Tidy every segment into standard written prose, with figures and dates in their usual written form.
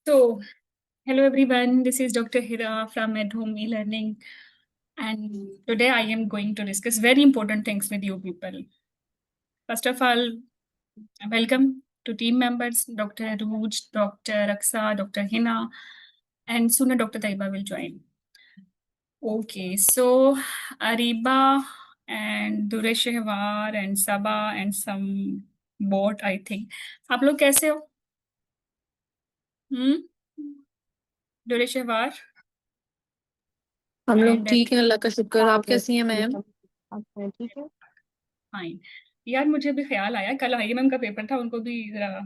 So, hello everyone, this is Dr. Hira from At Home E-Learning, and today I am going to discuss very important things with you people. First of all, welcome to team members, Dr. Aruj, Dr. Raksa, Dr. Hina, and sooner Dr. Taiba will join. Okay, so Ariba and Dureshehwar and Saba and some bot, I think. आप लोग कैसे हो? दुरेशेवार हम लोग and ठीक है, अल्लाह का शुक्र। आप कैसी हैं मैम? आप ठीक है। फाइन। यार मुझे भी ख्याल आया, कल आईएमएम का पेपर था, उनको भी जरा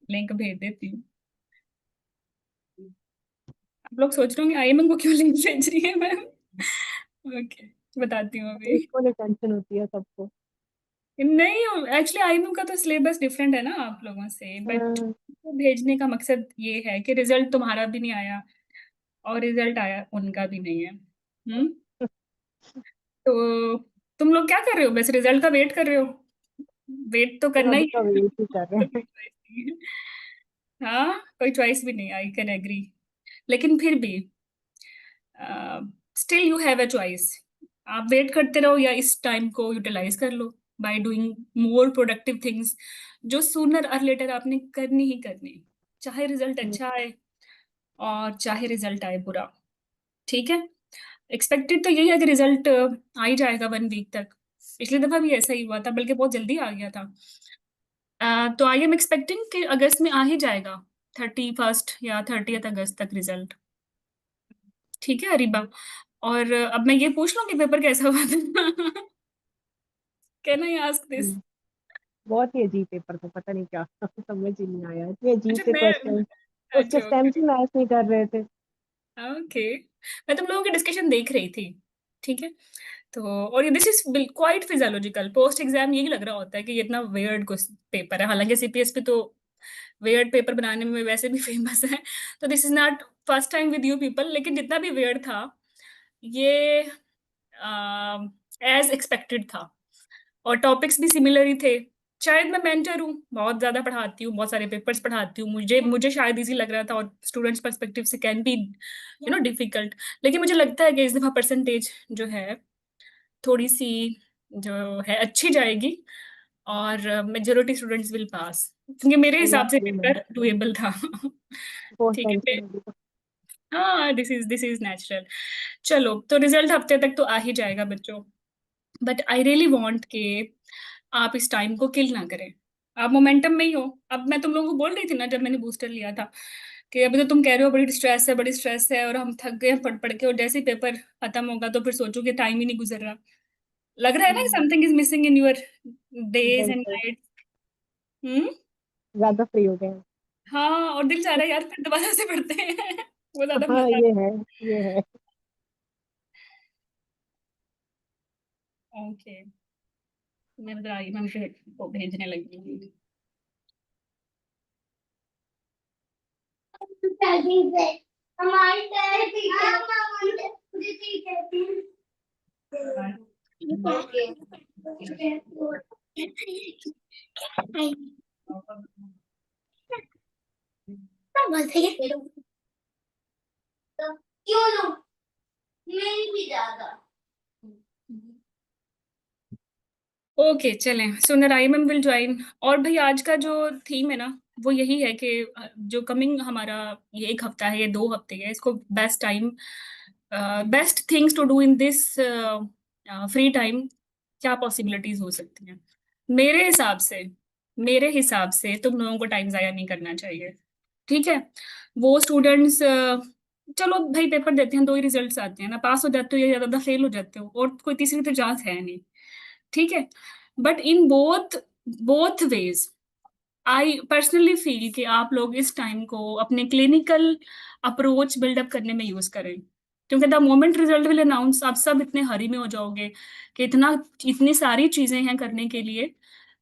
लिंक भेज देती हूँ। आप लोग सोच रहे होंगे आईएमएम को क्यों लिंक भेज रही है मैम। ओके, बताती हूँ अभी। इसको ले टेंशन होती है सबको। नहीं, एक्चुअली आईएमएम का तो सिलेबस डिफरेंट है ना आप लोगों से, बट हाँ, भेजने का मकसद ये है कि रिजल्ट तुम्हारा भी नहीं आया और रिजल्ट आया उनका भी नहीं है। तो तुम लोग क्या कर रहे हो, बस रिजल्ट का वेट कर रहे हो? वेट तो करना सब ही का है। वेट ही कर रहे तो कोई हैं। choice नहीं है। हाँ, कोई चॉइस भी नहीं, आई कैन एग्री। लेकिन फिर भी still you have a choice. आप वेट करते रहो या इस टाइम को यूटिलाइज कर लो by doing more productive things, जो सूनर और लेटर आपने करनी ही करनी, चाहे रिजल्ट अच्छा आए और चाहे रिजल्ट आए बुरा। ठीक है, एक्सपेक्टेड तो यही है कि रिजल्ट आ ही जाएगा 1 वीक तक। पिछली दफा भी ऐसा ही हुआ था, बल्कि बहुत जल्दी आ गया था। तो आई एम एक्सपेक्टिंग कि अगस्त में आ ही जाएगा, 31 या 30 अगस्त तक रिजल्ट। ठीक है अरीबा, और अब मैं ये पूछ लूं कि पेपर कैसा हुआ था। Can I ask this? Hmm, बहुत ही अजीब पेपर था, पता नहीं क्या समझ ही नहीं आया, इतने अजीब अच्छा से मैं क्वेश्चन। उसके अच्छा ओके स्टेम्स ही मैच नहीं कर रहे थे। ओके, मैं तुम लोगों की डिस्कशन देख रही थी। ठीक है, तो और ये this is quite physiological, post exam यही लग रहा होता है कि ये इतना वेयर्ड पेपर है, हालांकि सीपीएसपी तो वेयर्ड पेपर बनाने में वैसे भी फेमस है। तो this is not first time with you people, लेकिन जितना भी वेयर्ड था ये एज एक्सपेक्टेड था, और टॉपिक्स भी सिमिलर ही थे। शायद मैं मेंटर हूँ, बहुत ज्यादा पढ़ाती हूँ, बहुत सारे पेपर्स पढ़ाती हूँ, मुझे मुझे शायद इजी लग रहा था और स्टूडेंट्स पर्सपेक्टिव से कैन बी डिफिकल्ट। लेकिन मुझे लगता है कि इस दफा परसेंटेज जो है थोड़ी सी जो है अच्छी जाएगी, और मेजोरिटी स्टूडेंट्स विल पास, क्योंकि मेरे अल्लाह हिसाब से करे मैम, पेपर डुएबल था। बहुत ठीक है, टेंशन होगी तो। हाँ दिस इज नेचुरल। चलो, तो रिजल्ट हफ्ते तक तो आ ही जाएगा बच्चों, बट आई रियली वांट कि आप इस टाइम को किल ना करें। आप मोमेंटम में ही हो। अब मैं तुम लोगों को बोल रही थी ना, जब मैंने बूस्टर लिया था, कि अभी तो तुम कह रहे हो बड़ी स्ट्रेस है, बड़ी स्ट्रेस है, और हम थक गए हैं पढ़ पढ़ के, और जैसे ही पेपर खत्म होगा तो फिर सोचो कि टाइम ही नहीं गुजर रहा। लग रहा है ना hmm, something is missing in your days and बिल्कुल, नाइट। हम्म। ज्यादा फ्री हो गए हैं। हाँ, और दिल चाह रहा है यार फिर दोबारा से पढ़ते हैं। वो ज्यादा हाँ, मजा ये है, ये है। आता। ओके, मैं बताई मैं को भेजने लगी हूँ। ओके चलें, सुनर आई मैम विल ज्वाइन। और भाई आज का जो थीम है ना, वो यही है कि जो कमिंग हमारा ये 1 हफ्ता है, ये 2 हफ्ते है, इसको best time, best things to do in this free time, क्या पॉसिबिलिटीज हो सकती हैं। मेरे हिसाब से मेरे हिसाब से तुम लोगों को टाइम जाया नहीं करना चाहिए। ठीक है, वो स्टूडेंट्स, चलो भाई पेपर देते हैं, 2 ही रिजल्ट्स आते हैं ना, पास हो जाते हो या ज्यादा फेल हो जाते हो, और कोई तीसरी तो चांस है नहीं। ठीक है, but in both both ways I personally feel कि आप लोग इस टाइम को अपने क्लिनिकल अप्रोच बिल्डअप करने में यूज करें, क्योंकि the moment result will announce आप सब इतने हरी में हो जाओगे कि इतनी सारी चीजें हैं करने के लिए,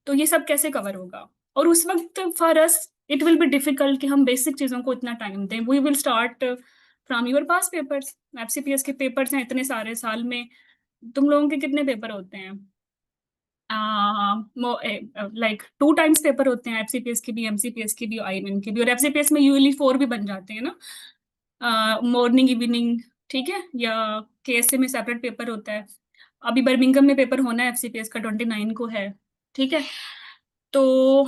तो ये सब कैसे कवर होगा। और उस वक्त for us it will be difficult कि हम बेसिक चीजों को इतना टाइम दें। We will start from your pass papers, FCPS के पेपर्स हैं इतने सारे साल में। तुम लोगों के कितने पेपर होते हैं? लाइक 2 टाइम्स पेपर होते हैं, एफसीपीएस की भी, एमसीपीएस की भी, आईएमएम की भी, और एफसीपीएस में यूजली 4 भी बन जाते हैं ना, मॉर्निंग इवनिंग, ठीक है, या केएसए में सेपरेट पेपर होता है। अभी बर्मिंघम में पेपर होना है एफसीपीएस का, 29 को है, ठीक है। तो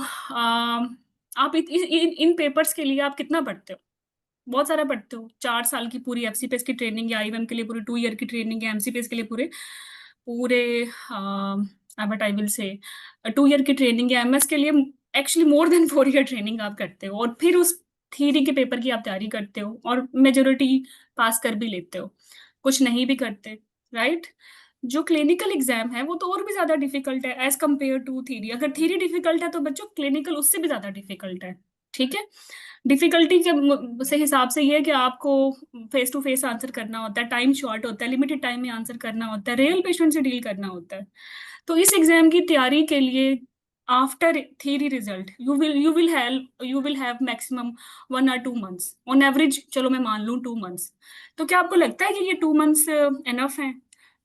आप इन पेपर्स के लिए आप कितना पढ़ते हो? बहुत सारा पढ़ते हो। 4 साल की पूरी एफसीपीएस की ट्रेनिंग है, आईएमएम के लिए पूरी 2 ईयर की ट्रेनिंग है, एमसीपीएस के लिए पूरे पूरे but I will say 2 year की ट्रेनिंग है, एमएस के लिए actually more than 4 ear training आप करते हो, और फिर उस थ्योरी के पेपर की आप तैयारी करते हो, और मेजोरिटी पास कर भी लेते हो, कुछ नहीं भी करते, राइट। जो क्लिनिकल एग्जाम है वो तो और भी ज्यादा डिफिकल्ट है एज कम्पेयर टू थ्योरी। अगर थ्योरी डिफिकल्ट है तो बच्चों क्लिनिकल उससे भी ज्यादा डिफिकल्ट है, ठीक है। डिफिकल्टी के से हिसाब से ये है कि आपको फेस टू फेस आंसर करना होता है, टाइम शॉर्ट होता है, लिमिटेड टाइम में आंसर करना होता है, रियल पेशेंट से डील करना होता है। तो इस एग्जाम की तैयारी के लिए after theory result you will have maximum 1 or 2 months on average, चलो मैं मान लूँ 2 months। तो क्या आपको लगता है कि ये 2 months एनफ है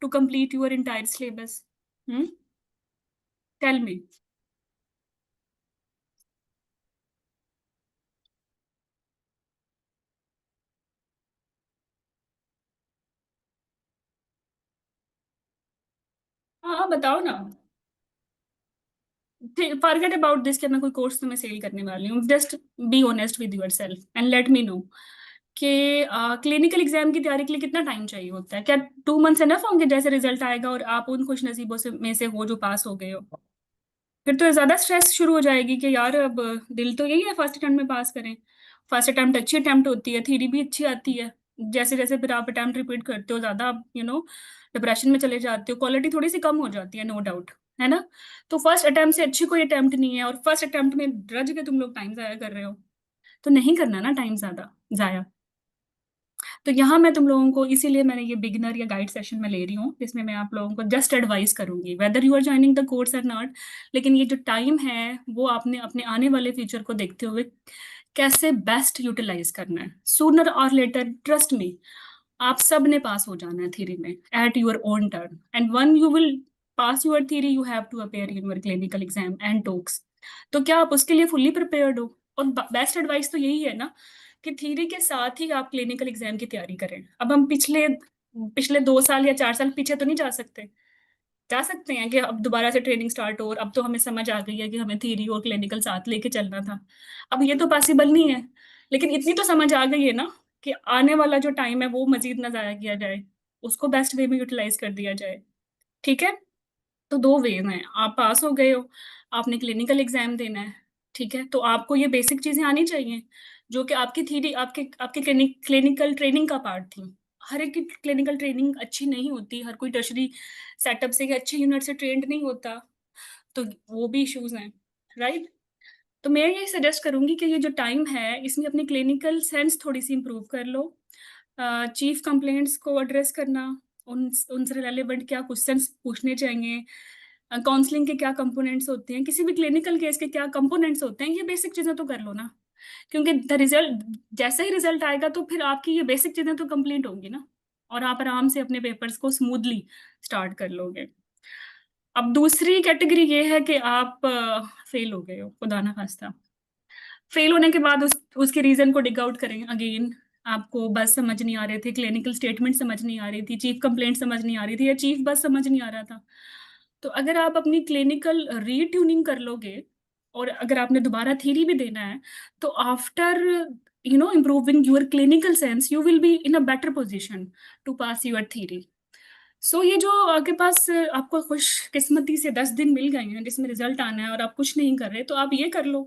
to complete your entire syllabus? Tell me. हाँ बताओ ना। फॉरगेट अबाउट दिस कि मैं कोई कोर्स तुम्हें सेल करने वाली हूँ, just be honest with your self and let me know कि क्लिनिकल एग्जाम की तैयारी के लिए कितना टाइम चाहिए होता है। क्या 2 months एनफ होंगे जैसे रिजल्ट आएगा और आप उन खुश नसीबों से में से हो जो पास हो गए हो? फिर तो ज्यादा स्ट्रेस शुरू हो जाएगी कि यार अब दिल तो यही है फर्स्ट अटेम्प्ट में पास करें। फर्स्ट अटेम्प्ट अच्छी अटेम्प्ट होती है, थ्योरी भी अच्छी आती है। जैसे जैसे फिर आप अटेम्प्ट रिपीट करते हो ज्यादा आप डिप्रेशन में चले जाते हो, क्वालिटी थोड़ी सी कम हो जाती है, नो डाउट, है ना। तो फर्स्ट अटेम्प्ट से अच्छी कोई अटेम्प्ट नहीं है, और फर्स्ट अटेम्प्ट में रज के तुम लोग टाइम जाया कर रहे हो, तो नहीं करना ना टाइम ज्यादा जाया। तो यहाँ मैं तुम लोगों को, इसीलिए मैंने ये बिगिनर या गाइड सेशन में ले रही हूँ, जिसमें मैं आप लोगों को जस्ट एडवाइस करूंगी whether you are joining the course और नॉट। लेकिन ये जो टाइम है वो आपने अपने आने वाले फ्यूचर को देखते हुए कैसे बेस्ट यूटिलाइज करना है। सूनर और लेटर, ट्रस्ट मी, आप सब ने पास हो जाना है थ्योरी में at your own turn, and when you will pass your theory you have to appear in your clinical exam and talks. तो क्या आप उसके लिए फुल्ली प्रिपेयर्ड हो? और बेस्ट एडवाइस तो यही है ना कि थ्योरी के साथ ही आप क्लिनिकल एग्जाम की तैयारी करें। अब हम पिछले पिछले 2 साल या 4 साल पीछे तो नहीं जा सकते। जा सकते हैं कि अब दोबारा से ट्रेनिंग स्टार्ट हो और अब तो हमें समझ आ गई है कि हमें थ्योरी और क्लिनिकल साथ लेके चलना था। अब ये तो पॉसिबल नहीं है, लेकिन इतनी तो समझ आ गई है ना कि आने वाला जो टाइम है वो मजीद ना जाया किया जाए, उसको बेस्ट वे में यूटिलाइज कर दिया जाए, ठीक है। तो 2 वेज हैं, आप पास हो गए हो, आपने क्लिनिकल एग्जाम देना है, ठीक है। तो आपको ये बेसिक चीजें आनी चाहिए जो कि आपकी थ्योरी, आपके आपके क्लिनिकल ट्रेनिंग का पार्ट थी। हर एक की क्लिनिकल ट्रेनिंग अच्छी नहीं होती, हर कोई टर्शरी सेटअप से या अच्छे यूनिट से ट्रेंड नहीं होता, तो वो भी इश्यूज हैं, राइट। तो मैं ये सजेस्ट करूंगी कि ये जो टाइम है इसमें अपनी क्लिनिकल सेंस थोड़ी सी इंप्रूव कर लो। चीफ कंप्लेंट्स को एड्रेस करना, उन उनसे रिलेवेंट क्या क्वेश्चंस पूछने चाहिए, काउंसलिंग के क्या कंपोनेंट्स होते हैं, किसी भी क्लिनिकल केस के क्या कंपोनेंट्स होते हैं, ये बेसिक चीजें तो कर लो ना। क्योंकि द रिजल्ट, जैसे ही रिजल्ट आएगा तो फिर आपकी ये बेसिक चीजें तो कंप्लीट होंगी ना, और आप आराम से अपने पेपर्स को स्मूथली स्टार्ट कर लोगे। अब दूसरी कैटेगरी ये है कि आप फेल हो गए हो, खुदा ना खास्ता। फेल होने के बाद उसके रीजन को डिग आउट करें अगेन। आपको बस समझ नहीं आ रहे थे, क्लिनिकल स्टेटमेंट समझ नहीं आ रही थी, चीफ कंप्लेंट समझ नहीं आ रही थी, या चीफ बस समझ नहीं आ रहा था। तो अगर आप अपनी क्लिनिकल रीट्यूनिंग कर लोगे और अगर आपने दोबारा थ्योरी भी देना है, तो after improving your clinical sense you will be in a better position to pass your theory. So ये जो आपके पास आपको खुशकिस्मती से 10 दिन मिल गए हैं जिसमें रिजल्ट आना है और आप कुछ नहीं कर रहे, तो आप ये कर लो,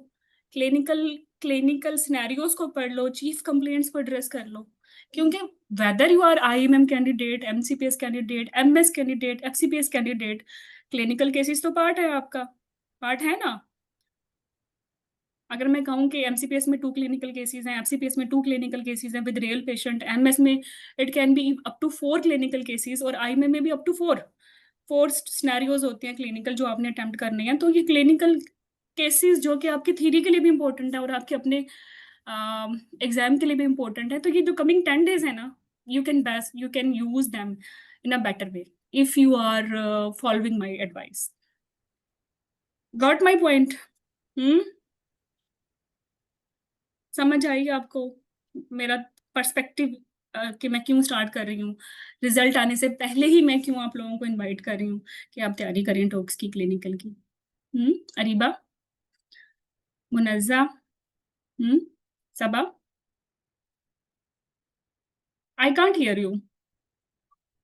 क्लिनिकल क्लिनिकल सिनेरियोज को पढ़ लो, चीफ कंप्लेंट्स को एड्रेस कर लो। क्योंकि whether you are IMM candidate, MCPS candidate, MS candidate, FCPS candidate, clinical cases तो पार्ट है आपका, पार्ट है ना। अगर मैं कहूँ कि एमसीपीएस में 2 क्लिनिकल केसेस हैं, एफसीपीएस में 2 क्लिनिकल केसेस हैं विद रियल पेशेंट, एमएस में it can be up to 4 clinical cases, और आईएमए में भी अप टू फोर सिनेरियोज होते हैं क्लिनिकल जो आपने अटेम्प्ट करने हैं। तो ये क्लिनिकल केसेस जो कि आपकी थ्योरी के लिए भी इंपॉर्टेंट है और आपके अपने एग्जाम के लिए भी इंपॉर्टेंट है, तो ये जो कमिंग 10 days है ना, you can use them in a better way if you are following my advice. Got my point? Hmm, समझ आई आपको मेरा पर्सपेक्टिव, कि मैं क्यों स्टार्ट कर रही हूँ? रिजल्ट आने से पहले ही मैं क्यों आप लोगों को इनवाइट कर रही हूँ कि आप तैयारी करें टॉक्स की, क्लिनिकल की। अरीबा, मुनज्जा, सबा, आई कांट हियर यू।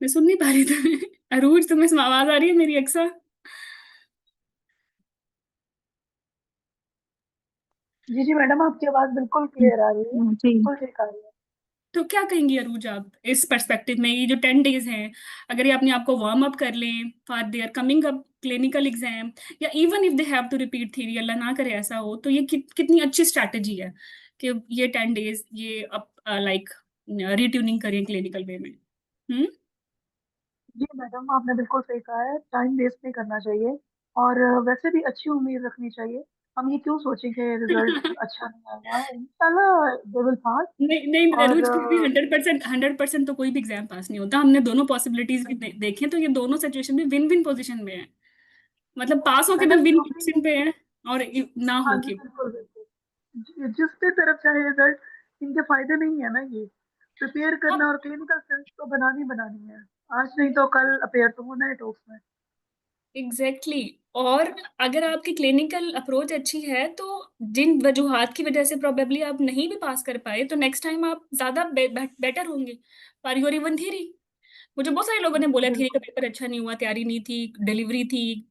मैं सुन नहीं पा रही थी। अरूज, तुम्हें आवाज आ रही है मेरी अक्सर? जी जी मैडम, आपकी आवाज बिल्कुल क्लियर आ रही है, जी। बिल्कुल ठीक आ रही है। तो क्या कहेंगी अरूज आप इस पर्सपेक्टिव में, ये जो 10 डेज हैं, अगर ये अपने आप को वार्म अप कर लें for their coming up clinical exam, या even if they have to repeat theory, अल्लाह ना करे ऐसा हो, तो ये कितनी अच्छी स्ट्रैटेजी है कि ये 10 डेज ये अब लाइक रीट्यूनिंग करें क्लिनिकल वे में। हम्म। जी मैडम, आपने बिल्कुल सही कहा है, टाइम वेस्ट नहीं करना चाहिए। और वैसे भी अच्छी उम्मीद रखनी चाहिए। हम ये क्यों सोचें कि रिजल्ट अच्छा नहीं आएगा, इंशाल्लाह दे विल पास। नहीं नहीं और अनुज, फिर भी 100%, 100% तो कोई भी एग्जाम पास नहीं होता। हमने दोनों पॉसिबिलिटीज भी देखें, तो ये दोनों सिचुएशन में विन विन पोजीशन में है। मतलब पास होके भी मैडम विन जो भी, पोजीशन पे है, और ना हाँ हो जी के। बिल्कुल बिल्कुल, जिस भी तरफ चाहे रिजल्ट, इनके फायदे में ही है ना ये। प्रिपेयर करना और क्लिनिकल स्किल्स तो बनानी बनानी है, आज नहीं तो कल अपेयर तो होना है टॉप्स में। Exactly exactly। और अगर आपकी क्लिनिकल अप्रोच अच्छी है, तो जिन वजूहात की वजह से प्रोबेबली आप नहीं भी पास कर पाए, तो नेक्स्ट टाइम आप ज्यादा बेटर होंगे फॉर योर इवन थ्योरी। मुझे बहुत सारे लोगों ने बोला थ्योरी का बिल्कुल पेपर अच्छा नहीं हुआ, तैयारी नहीं थी, डिलीवरी थी,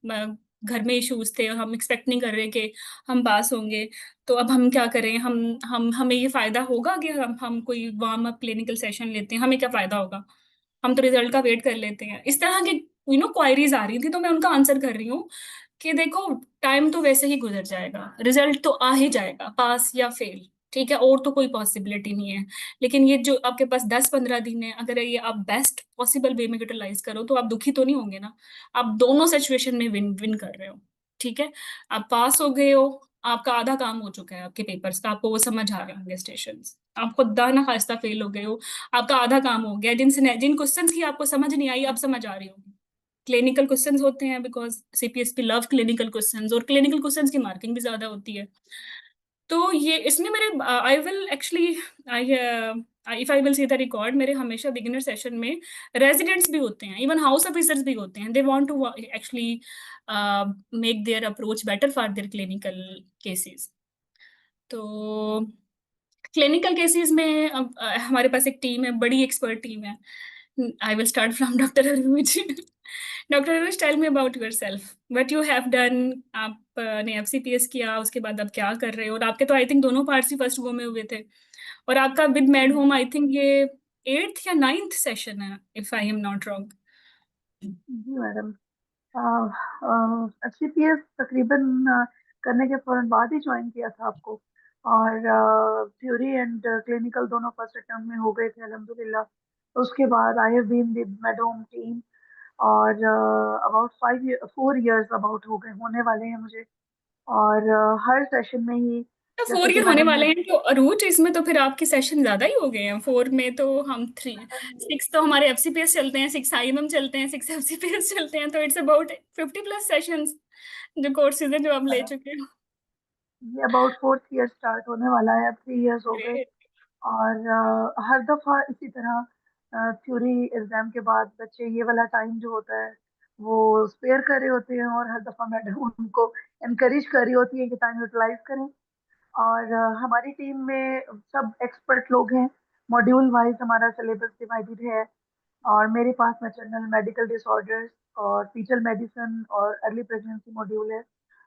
घर में इश्यूज थे, और हम एक्सपेक्ट नहीं कर रहे कि हम पास होंगे। तो अब हम क्या करें? हम हमें ये फायदा होगा कि हम कोई वार्म अप क्लिनिकल सेशन लेते हैं, हमें क्या फायदा होगा? हम तो रिजल्ट का वेट कर लेते हैं। इस तरह की क्वायरीज आ रही थी, तो मैं उनका आंसर कर रही हूँ कि देखो, टाइम तो वैसे ही गुजर जाएगा, रिजल्ट तो आ ही जाएगा, पास या फेल, ठीक है, और तो कोई पॉसिबिलिटी नहीं है। लेकिन ये जो आपके पास 10-15 दिन है, अगर ये आप बेस्ट पॉसिबल वे में यूटिलाइज करो, तो आप दुखी तो नहीं होंगे ना। आप दोनों सिचुएशन में विन विन कर रहे हो, ठीक है। आप पास हो गए हो, आपका आधा काम हो चुका है आपके पेपर्स का, आपको वो समझ आ रहे होंगे स्टेशन। आप खुदा ना खास्ता फेल हो गए हो, आपका आधा काम हो गया। जिन क्वेश्चंस की आपको समझ नहीं आई, अब समझ आ रही होगी। क्लिनिकल क्वेश्चंस होते हैं, because CPSP love clinical questions, और क्लिनिकल क्वेश्चंस की मार्किंग भी ज्यादा होती है। तो ये इसमें मेरे I will actually, I if I will see the record, मेरे हमेशा बिगिनर सेशन में रेजिडेंट्स भी होते हैं, इवन हाउस ऑफिसर्स भी होते हैं। They want to actually make their approach better for their clinical cases. तो क्लिनिकल केसेस में अब हमारे पास एक टीम है, बड़ी एक्सपर्ट टीम है। I will start from doctor Arooj. Doctor Arooj, tell me about yourself, what you have done. आपने FCPS किया, उसके बाद आप क्या कर रहे हो? और आपके तो आई थिंक दोनों पार्ट्स ही फर्स्ट गो में हुए थे, और आपका with made home I think ये 8th या 9th सेशन है, if I am not wrong. जी मैडम। सीपीएस तकरीबन करने के फौरन बाद ही ज्वाइन किया था आपको। और थ्योरी एंड क्लिनिकल दोनों फर्स्ट अटेम्प्ट में हो गए थे अल्हम्दुलिल्लाह। तो उसके बाद आई हैव बीन विद मेडोम टीम। और अबाउट 4 इयर्स अबाउट हो गए, होने वाले हैं मुझे। और हर सेशन में ही, तो जैसे फोर कि ईयर होने मैडम ने, वाले हैं तो अरूज, इसमें तो फिर आपके सेशन ज्यादा ही हो गए हैं। फोर में तो हम थ्री, मैडम 6 तो हमारे एफसीपीएस चलते हैं, 6 आईएमएम चलते हैं, 6 एफसीपीएस चलते हैं, तो इट्स अबाउट 50+ सेशंस जो कोर्सेज हैं जो आप ले चुके हो। ये अबाउट 4th ईयर स्टार्ट होने वाला है, अब 3 इयर्स हो गए। ग्रेट। और हर दफा इसी तरह थ्योरी एग्जाम के बाद बच्चे ये वाला टाइम जो होता है वो स्पेयर कर रहे होते हैं, और हर दफा मैडम उनको एनकरेज कर रही होती है कि टाइम यूटिलाइज करें। और हमारी टीम में सब एक्सपर्ट लोग हैं। मॉड्यूल वाइज हमारा सिलेबस डिवाइडेड है। और मेरे पास मैटरनल मेडिकल डिसऑर्डर्स और फीटल मेडिसिन और अर्ली प्रेगनेंसी मॉड्यूल है।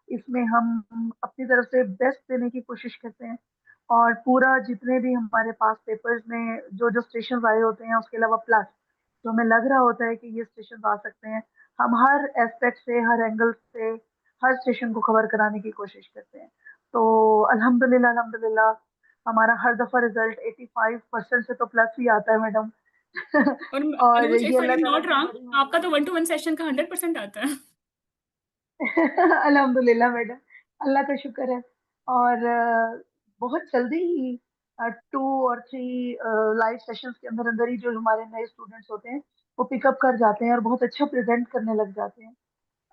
इसमें हम अपनी तरफ से बेस्ट देने की कोशिश करते हैं। और पूरा जितने भी हमारे पास पेपर्स में जो जो स्टेशन आए होते हैं, उसके अलावा प्लस जो हमें लग रहा होता है कि ये स्टेशन आ सकते हैं, हम हर एस्पेक्ट से, हर एंगल से हर स्टेशन को कवर कराने की कोशिश करते हैं। तो अल्हम्दुलिल्लाह अल्हम्दुलिल्लाह, हमारा हर दफा रिजल्ट 85% से तो प्लस ही आता है मैडम। और और अरूज, ये इफ आई अल्लाह एम ताला नॉट की रॉन्ग, बड़ी आपका तो मेहरबानी 1-to-1 सेशन का 100% आता है। है। अल्हम्दुलिल्लाह मैडम, अल्लाह का शुक्र है। और बहुत जल्दी ही 2 और 3 लाइव सेशंस के अंदर अंदर ही जो हमारे नए स्टूडेंट्स होते हैं वो पिकअप कर जाते हैं और बहुत अच्छा प्रेजेंट करने लग जाते हैं।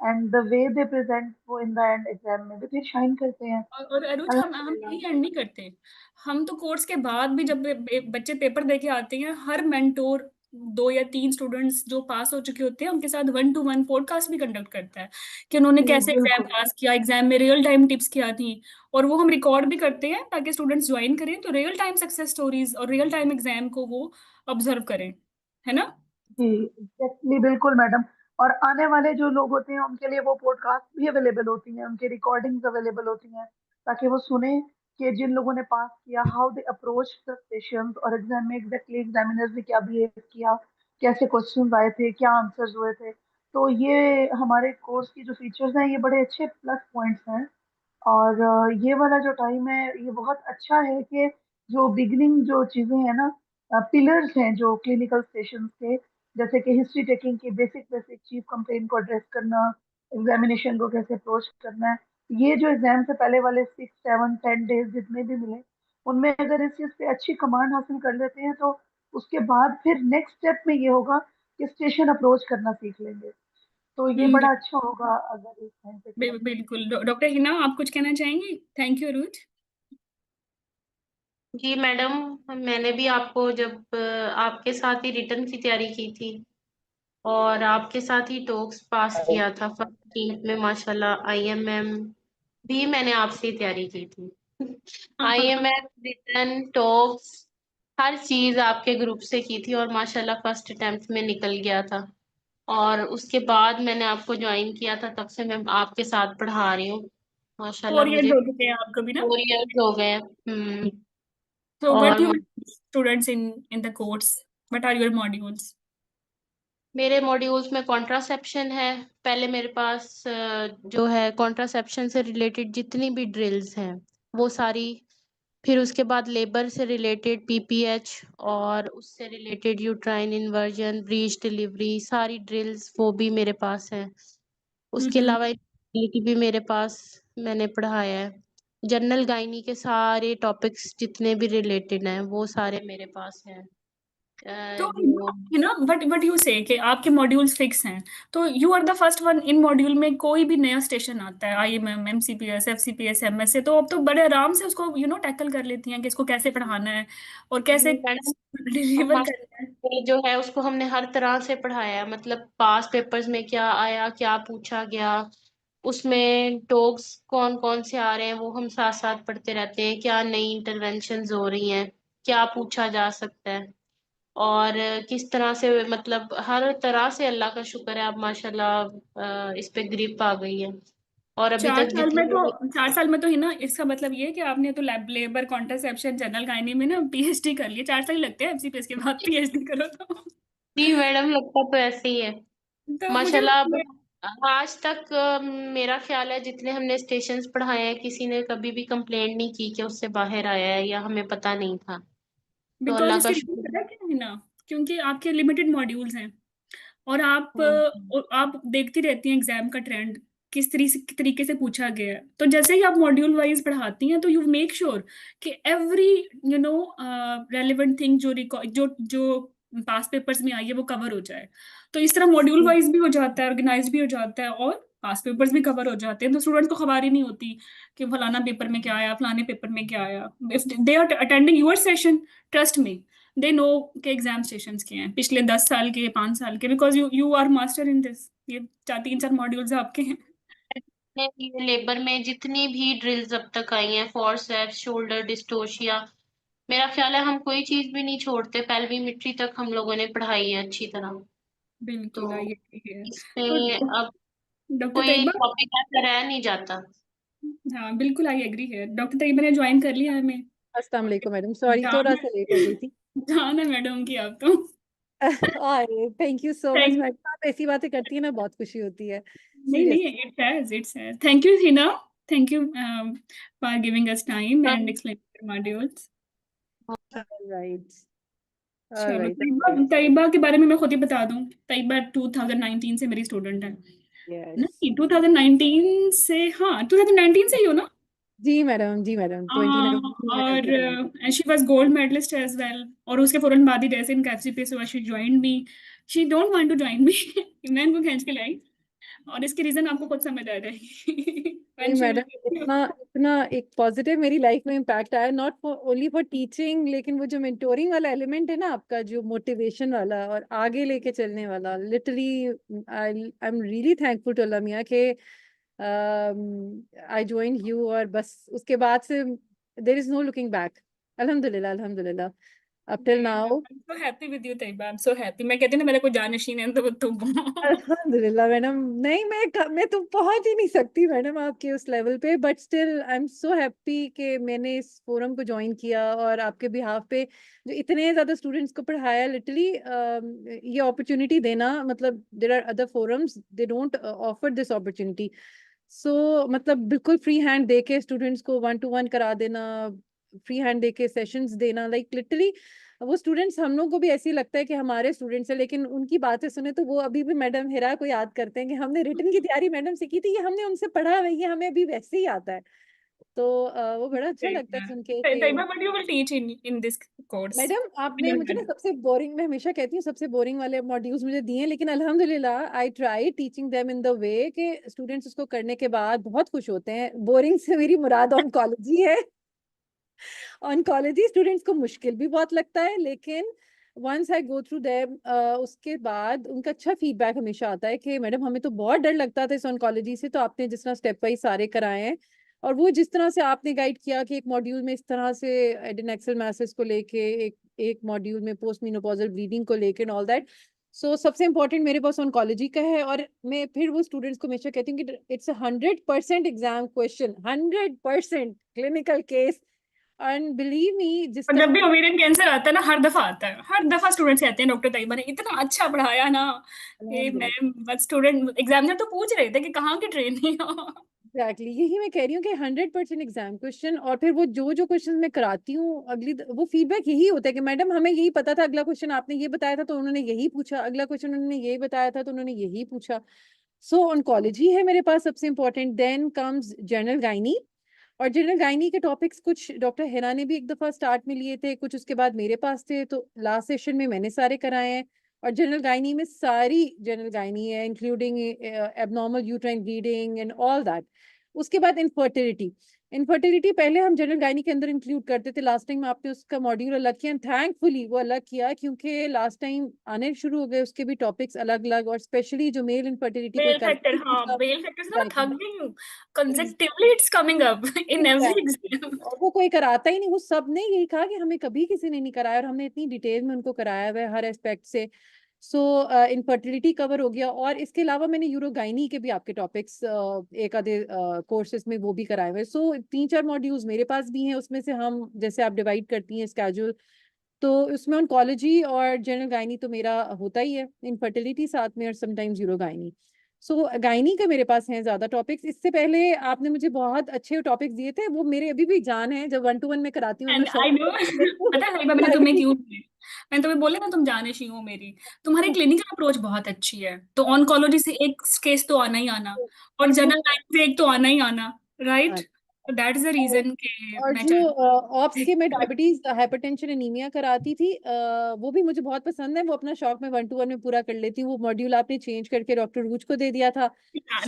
And the way they present वो इन द एंड एग्जाम में भी फिर शाइन करते हैं। और अरुज, हम अल्हम्दुलिल्लाह। यही एंड नहीं करते। हम तो कोर्स के बाद भी जब बच्चे पेपर दे के आते हैं, हर मेंटोर 2 या 3 स्टूडेंट्स जो पास हो चुके होते हैं उनके साथ 1 to 1 पॉडकास्ट भी कंडक्ट करता है कि उन्होंने जी कैसे एग्जाम बिल्कुल। पास किया, एग्जाम में रियल टाइम टिप्स क्या थी। और वो हम रिकॉर्ड भी करते हैं ताकि स्टूडेंट्स ज्वाइन करें तो रियल टाइम सक्सेस स्टोरीज और रियल टाइम एग्जाम को वो ऑब्जर्व करें, है ना। जी एग्जैक्टली बिल्कुल मैडम। और आने वाले जो लोग होते हैं उनके लिए वो पॉडकास्ट भी अवेलेबल होती हैं, उनकी रिकॉर्डिंग्स अवेलेबल होती हैं, ताकि वो सुने कि जिन लोगों ने पास किया how they approach the sessions, और एग्जाम में एग्जैक्टली एग्जामिनर्स ने क्या बिहेव किया, कैसे क्वेश्चंस आए थे, क्या आंसर्स हुए थे। तो ये हमारे कोर्स की जो फीचर्स हैं ये बड़े अच्छे प्लस पॉइंट्स हैं। और ये वाला जो टाइम है ये बहुत अच्छा है कि जो बिगनिंग जो चीजें हैं ना, पिलर्स हैं जो क्लिनिकल सेशंस के, जैसे कि हिस्ट्री टेकिंग की बेसिक बेसिक चीफ कंप्लेन को एड्रेस करना, एग्जामिनेशन को कैसे अप्रोच करना है, ये जो एग्जाम से पहले वाले 6 7 10 डेज जितने भी मिले, उनमें अगर इस चीज पे अच्छी कमांड हासिल कर लेते हैं तो उसके बाद फिर नेक्स्ट स्टेप में ये होगा कि स्टेशन अप्रोच करना सीख लेंगे। तो ये हम्म। बड़ा अच्छा होगा अगर इस टाइम पे किया जाए। बिल्कुल। डॉक्टर हिना, आप कुछ कहना चाहेंगी? Thank you Arooj. जी मैडम, मैंने भी आपको जब आपके साथ ही रिटर्न की तैयारी की थी और आपके साथ ही टॉक्स पास किया था फर्स्ट टीम में, माशाल्लाह आईएमएम भी मैंने आपसे ही तैयारी की थी। आईएमएम, रिटर्न, टॉक्स, हर चीज आपके ग्रुप से की थी और माशाल्लाह फर्स्ट अटेम्प्ट में निकल गया था। और उसके बाद मैंने आपको ज्वाइन किया था, तब से मैं आपके साथ पढ़ा रही हूँ। माशाल्लाह 4 years मुझे हो चुके हैं आपको भी ना। 4 इयर्स हो गए हैं। So what और you students in the course? What are your modules? मेरे मॉड्यूल्स में कॉन्ट्रासेप्शन है। पहले मेरे पास जो है कॉन्ट्रासेप्शन से रिलेटेड जितनी भी ड्रिल्स हैं वो सारी, फिर उसके बाद लेबर से रिलेटेड पीपीएच, और उससे related uterine inversion, breach delivery, सारी ड्रिल्स वो भी मेरे पास है। उसके हम्म। अलावा इनफर्टिलिटी भी मेरे पास मैंने पढ़ाया है। जनरल गायनी के सारे टॉपिक्स जितने भी रिलेटेड हैं वो सारे मेरे पास हैं। तो जो है ना, बट यू से कि आपके मॉड्यूल्स फिक्स हैं, तो you are the first one. इन मॉड्यूल में कोई भी नया स्टेशन आता है, आईएमएम, एमसीपीएस, एफसीपीएस, एमएस से, तो अब तो बड़े आराम से उसको टैकल कर लेती हैं कि इसको कैसे पढ़ाना है और कैसे मैडम, डिलीवर करना है। ये जो है उसको हमने हर तरह से पढ़ाया है, मतलब पास पेपर्स में क्या आया, क्या पूछा गया, उसमें टॉक्स कौन कौन से आ रहे हैं वो हम साथ साथ पढ़ते रहते हैं, क्या नई इंटरवेंशंस हो रही हैं, क्या पूछा जा सकता है, और किस तरह से, मतलब हर तरह से अल्लाह का शुक्र है अब माशाल्लाह इस पे ग्रिप आ गई है। और अभी चार तक साल में जितनी तो 4 साल में तो है ना, इसका मतलब ये है कि आपने तो lab labour contraception general gynae में ना पीएचडी कर लिया। 4 साल ही लगते हैं एमसीपीएस के बाद पीएचडी करो तो। जी मैडम, लगता तो ऐसे ही है। तो मुझे माशाल्लाह अब आज तक मेरा ख्याल है जितने हमने स्टेशंस पढ़ाए हैं किसी ने कभी भी कंप्लेंट नहीं की कि उससे बाहर आया है या हमें पता नहीं था। तो बिकॉज अल्लाह का उसकी रीजन शुक्र पता है क्या है ना, क्योंकि आपके लिमिटेड मॉड्यूल्स हैं और है। आप देखती रहती हैं एग्जाम का ट्रेंड किस तरीके से पूछा गया है। तो जैसे ही आप मॉड्यूल वाइज पढ़ाती हैं तो यू मेक श्योर कि एवरी रेलिवेंट थिंग जो जो पास पेपर्स में आई है वो कवर हो जाए। तो इस तरह मॉड्यूल वाइज भी हो जाता है, ऑर्गेनाइज भी हो जाता है और पास पेपर्स भी कवर हो जाते हैं। तो स्टूडेंट्स को खबर ही नहीं होती कि फलाना पेपर में क्या आया, फलाने पेपर में क्या आया। If they are attending your session, trust me, they know के एग्जाम सेशंस के हैं पिछले 10 साल के, 5 साल के, because you you are master in this. ये 3 4 मॉड्यूल्स आपके हैं। ये लेबर में जितनी भी ड्रिल्स अब तक आई हैं, फोर्सेप्स, शोल्डर डिस्टोशिया, मेरा ख्याल है हम कोई चीज भी नहीं छोड़ते, पेल्विमेट्री तक हम लोगों ने पढ़ाई है अच्छी तरह। बिल्कुल तो आई एग्री है। इसमें तो अब डॉक्टर कोई तैयबा, टॉपिक ऐसा रह नहीं जाता। हाँ बिल्कुल आई एग्री है। डॉक्टर तैयबा ने ज्वाइन कर लिया हमें। अस्सलाम वालेकुम मैडम, सॉरी जान थोड़ा है, सा लेट हो गई थी। जान है मैडम की आप तो। अरे thank you so much thank madam, आप ऐसी बातें करती है ना बहुत खुशी होती है। नहीं सीरियस। नहीं, इट्स है। Thank you Hina, thank you for giving us time and हम एक्सप्लेनिंग मॉड्यूल्स। राइट। चलो, ऑलराइट। तैयबा के बारे में मैं खुद ही बता दूं। तैयबा 2019 से मेरी स्टूडेंट है। यस। नहीं, 2019 से, हाँ 2019 से ही हो ना। जी मैडम हाँ, 2019 में और करके ज्वाइन की। She was gold medalist as well. और उसके फौरन बाद ही जैसे इनका एफसीपीएस हुआ, she join me. She don't want to join me. मैं इनको खींच के लाई। और इसकी रीजन आपको खुद समझ आ जाएगी नहीं when she will मैडम, इतना इतना एक पॉजिटिव मेरी लाइफ में इम्पैक्ट आया, not for only for teaching, लेकिन वो जो मेंटोरिंग वाला एलिमेंट है ना आपका, जो मोटिवेशन वाला और आगे लेके चलने वाला, literally I am really thankful to अल्लाह मियां के आई ज्वाइन यू, और बस उसके बाद से there is no looking back. अल्हम्दुलिल्लाह, अल्हम्दुलिल्लाह, up till now. I'm so happy with you Tayyaba, I'm so happy। मैं कहती हूँ ना मेरा कोई जानशीन है तो वो तुम हो। अल्हम्दुलिल्लाह मैडम, नहीं मैं तो पहुंच ही नहीं सकती मैडम आपके उस लेवल पे, but still I am so happy कि मैंने इस फोरम को ज्वाइन किया और आपके बिहाफ पे जो इतने ज्यादा स्टूडेंट्स को पढ़ाया। लिटरली ये अपॉर्चुनिटी देना, मतलब there are other forums they don't offer this opportunity. So मतलब बिल्कुल फ्री हैंड देके स्टूडेंट्स को 1 to 1 करा देना, फ्री हैंड देके सेशंस देना, लाइक लिटरली वो स्टूडेंट्स हम लोग को भी ऐसे ही लगता है कि हमारे स्टूडेंट्स हैं, लेकिन उनकी बातें सुने तो वो अभी भी मैडम हिरा को याद करते हैं कि हमने रिटन की तैयारी मैडम से की थी, ये हमने उनसे पढ़ा है, ये हमें अभी वैसे ही आता है। तो वो बड़ा अच्छा लगता है सुन के कि Taiba what you will teach in this course? Madam आपने मुझे ना सबसे बोरिंग, मैं हमेशा कहती हूँ सबसे बोरिंग वाले मॉड्यूल्स मुझे दिए, लेकिन अल्हम्दुलिल्लाह I try teaching them in the way कि स्टूडेंट्स उसको करने के बाद बहुत खुश होते हैं। बोरिंग से मेरी मुराद ऑन्कोलॉजी है। ऑन्कोलॉजी स्टूडेंट्स को मुश्किल भी बहुत लगता है, लेकिन once I go through them उसके बाद उनका अच्छा फीडबैक हमेशा आता है कि मैडम हमें तो बहुत डर लगता था इस ऑन्कोलॉजी से, तो आपने जिस तरह स्टेप वाइज सारे कराए हैं और वो जिस तरह से आपने गाइड किया कि एक मॉड्यूल में इस तरह से एडेनोक्सिल मैसेज को लेके, एक मॉड्यूल में पोस्ट मेनोपॉजल ब्लीडिंग को लेके एंड ऑल दैट। सो सबसे इंपॉर्टेंट मेरे पास ऑन्कोलॉजी का है, और मैं फिर वो स्टूडेंट्स को हमेशा कहती हूँ कि it's 100% exam question, 100% clinical case, and believe me जिस और जब टाइम भी ओवेरियन कैंसर आता है ना, हर दफा आता है, हर दफा स्टूडेंट्स कहते हैं डॉक्टर तैयबा ने इतना अच्छा पढ़ाया ना कि मैम, बस स्टूडेंट एग्जामिनर तो पूछ रहे थे कि कहाँ की ट्रेनिंग हो। एग्जैक्टली यही मैं कह रही हूँ कि 100% एग्जाम क्वेश्चन, और फिर वो जो जो क्वेश्चन मैं कराती हूँ वो फीडबैक यही होता है कि मैडम हमें यही पता था, अगला क्वेश्चन आपने ये बताया था तो उन्होंने यही पूछा, अगला क्वेश्चन उन्होंने यही बताया था तो उन्होंने यही पूछा। सो ऑन्कोलॉजी है मेरे पास सबसे important, then comes general gynae. और जनरल गायनी के टॉपिक्स कुछ डॉक्टर हिना ने भी एक दफा स्टार्ट में लिए थे, कुछ उसके बाद मेरे पास थे, तो लास्ट सेशन में मैंने सारे कराए हैं। और जनरल गायनी में सारी जनरल गायनी है, including abnormal uterine bleeding and all that. उसके बाद इनफर्टिलिटी, इनफर्टिलिटी पहले हम जनरल गायनी के अंदर इंक्लूड करते थे, लास्ट टाइम आपने उसका मॉड्यूल अलग किया, थैंकफुली वो अलग किया क्योंकि लास्ट टाइम आने शुरू हो गए उसके भी टॉपिक्स अलग अलग, और स्पेशली जो मेल इनफर्टिलिटी कोई बेल कर फैक्टर, हाँ, बेल फैक्टर से ना मैं थक गई हूँ। Consecutively it's coming up in every exactly, exam. और वो कोई कराता ही नहीं, वो सब ने यही कहा कि हमें कभी किसी ने नहीं कराया, और हमने इतनी डिटेल में उनको कराया हुआ है हर एस्पेक्ट से। सो इनफर्टिलिटी कवर हो गया, और इसके अलावा मैंने यूरोगाइनी के भी आपके टॉपिक्स एक आधे कोर्सेज में वो भी कराए हुए। सो 3-4 मॉड्यूल्स मेरे पास भी हैं, उसमें से हम जैसे आप डिवाइड करती हैं स्केड्यूल, तो उसमें ऑन्कोलॉजी और जनरल गायनी तो मेरा होता ही है, इनफर्टिलिटी साथ में, और समटाइम्स यूरोगायनी। सो गायनी का मेरे पास हैं ज्यादा टॉपिक्स। इससे पहले आपने मुझे बहुत अच्छे टॉपिक्स दिए थे, वो मेरे अभी भी जान है, जब 1 to 1 में कराती हूँ, एंड वरना आई नो पता है तैयबा, मैंने तुम्हें क्यों बोली? मैंने तुम्हें बोला ना, तुम जानशी हो मेरी। तुम्हारी क्लिनिकल अप्रोच बहुत अच्छी है, तो ऑन्कोलॉजी से एक केस तो आना ही आना, और जनरल लाइन से एक तो आना ही आना, right? That is the reason कि और मैं जो चाहती ऑप्स के मैं हूँ। डायबिटीज हाइपरटेंशन एनीमिया कराती थी, वो भी मुझे बहुत पसंद है, वो अपना शौक मैं 1 to 1 में पूरा कर लेती हूँ। वो मॉड्यूल आपने चेंज करके डॉक्टर रूज को दे दिया था।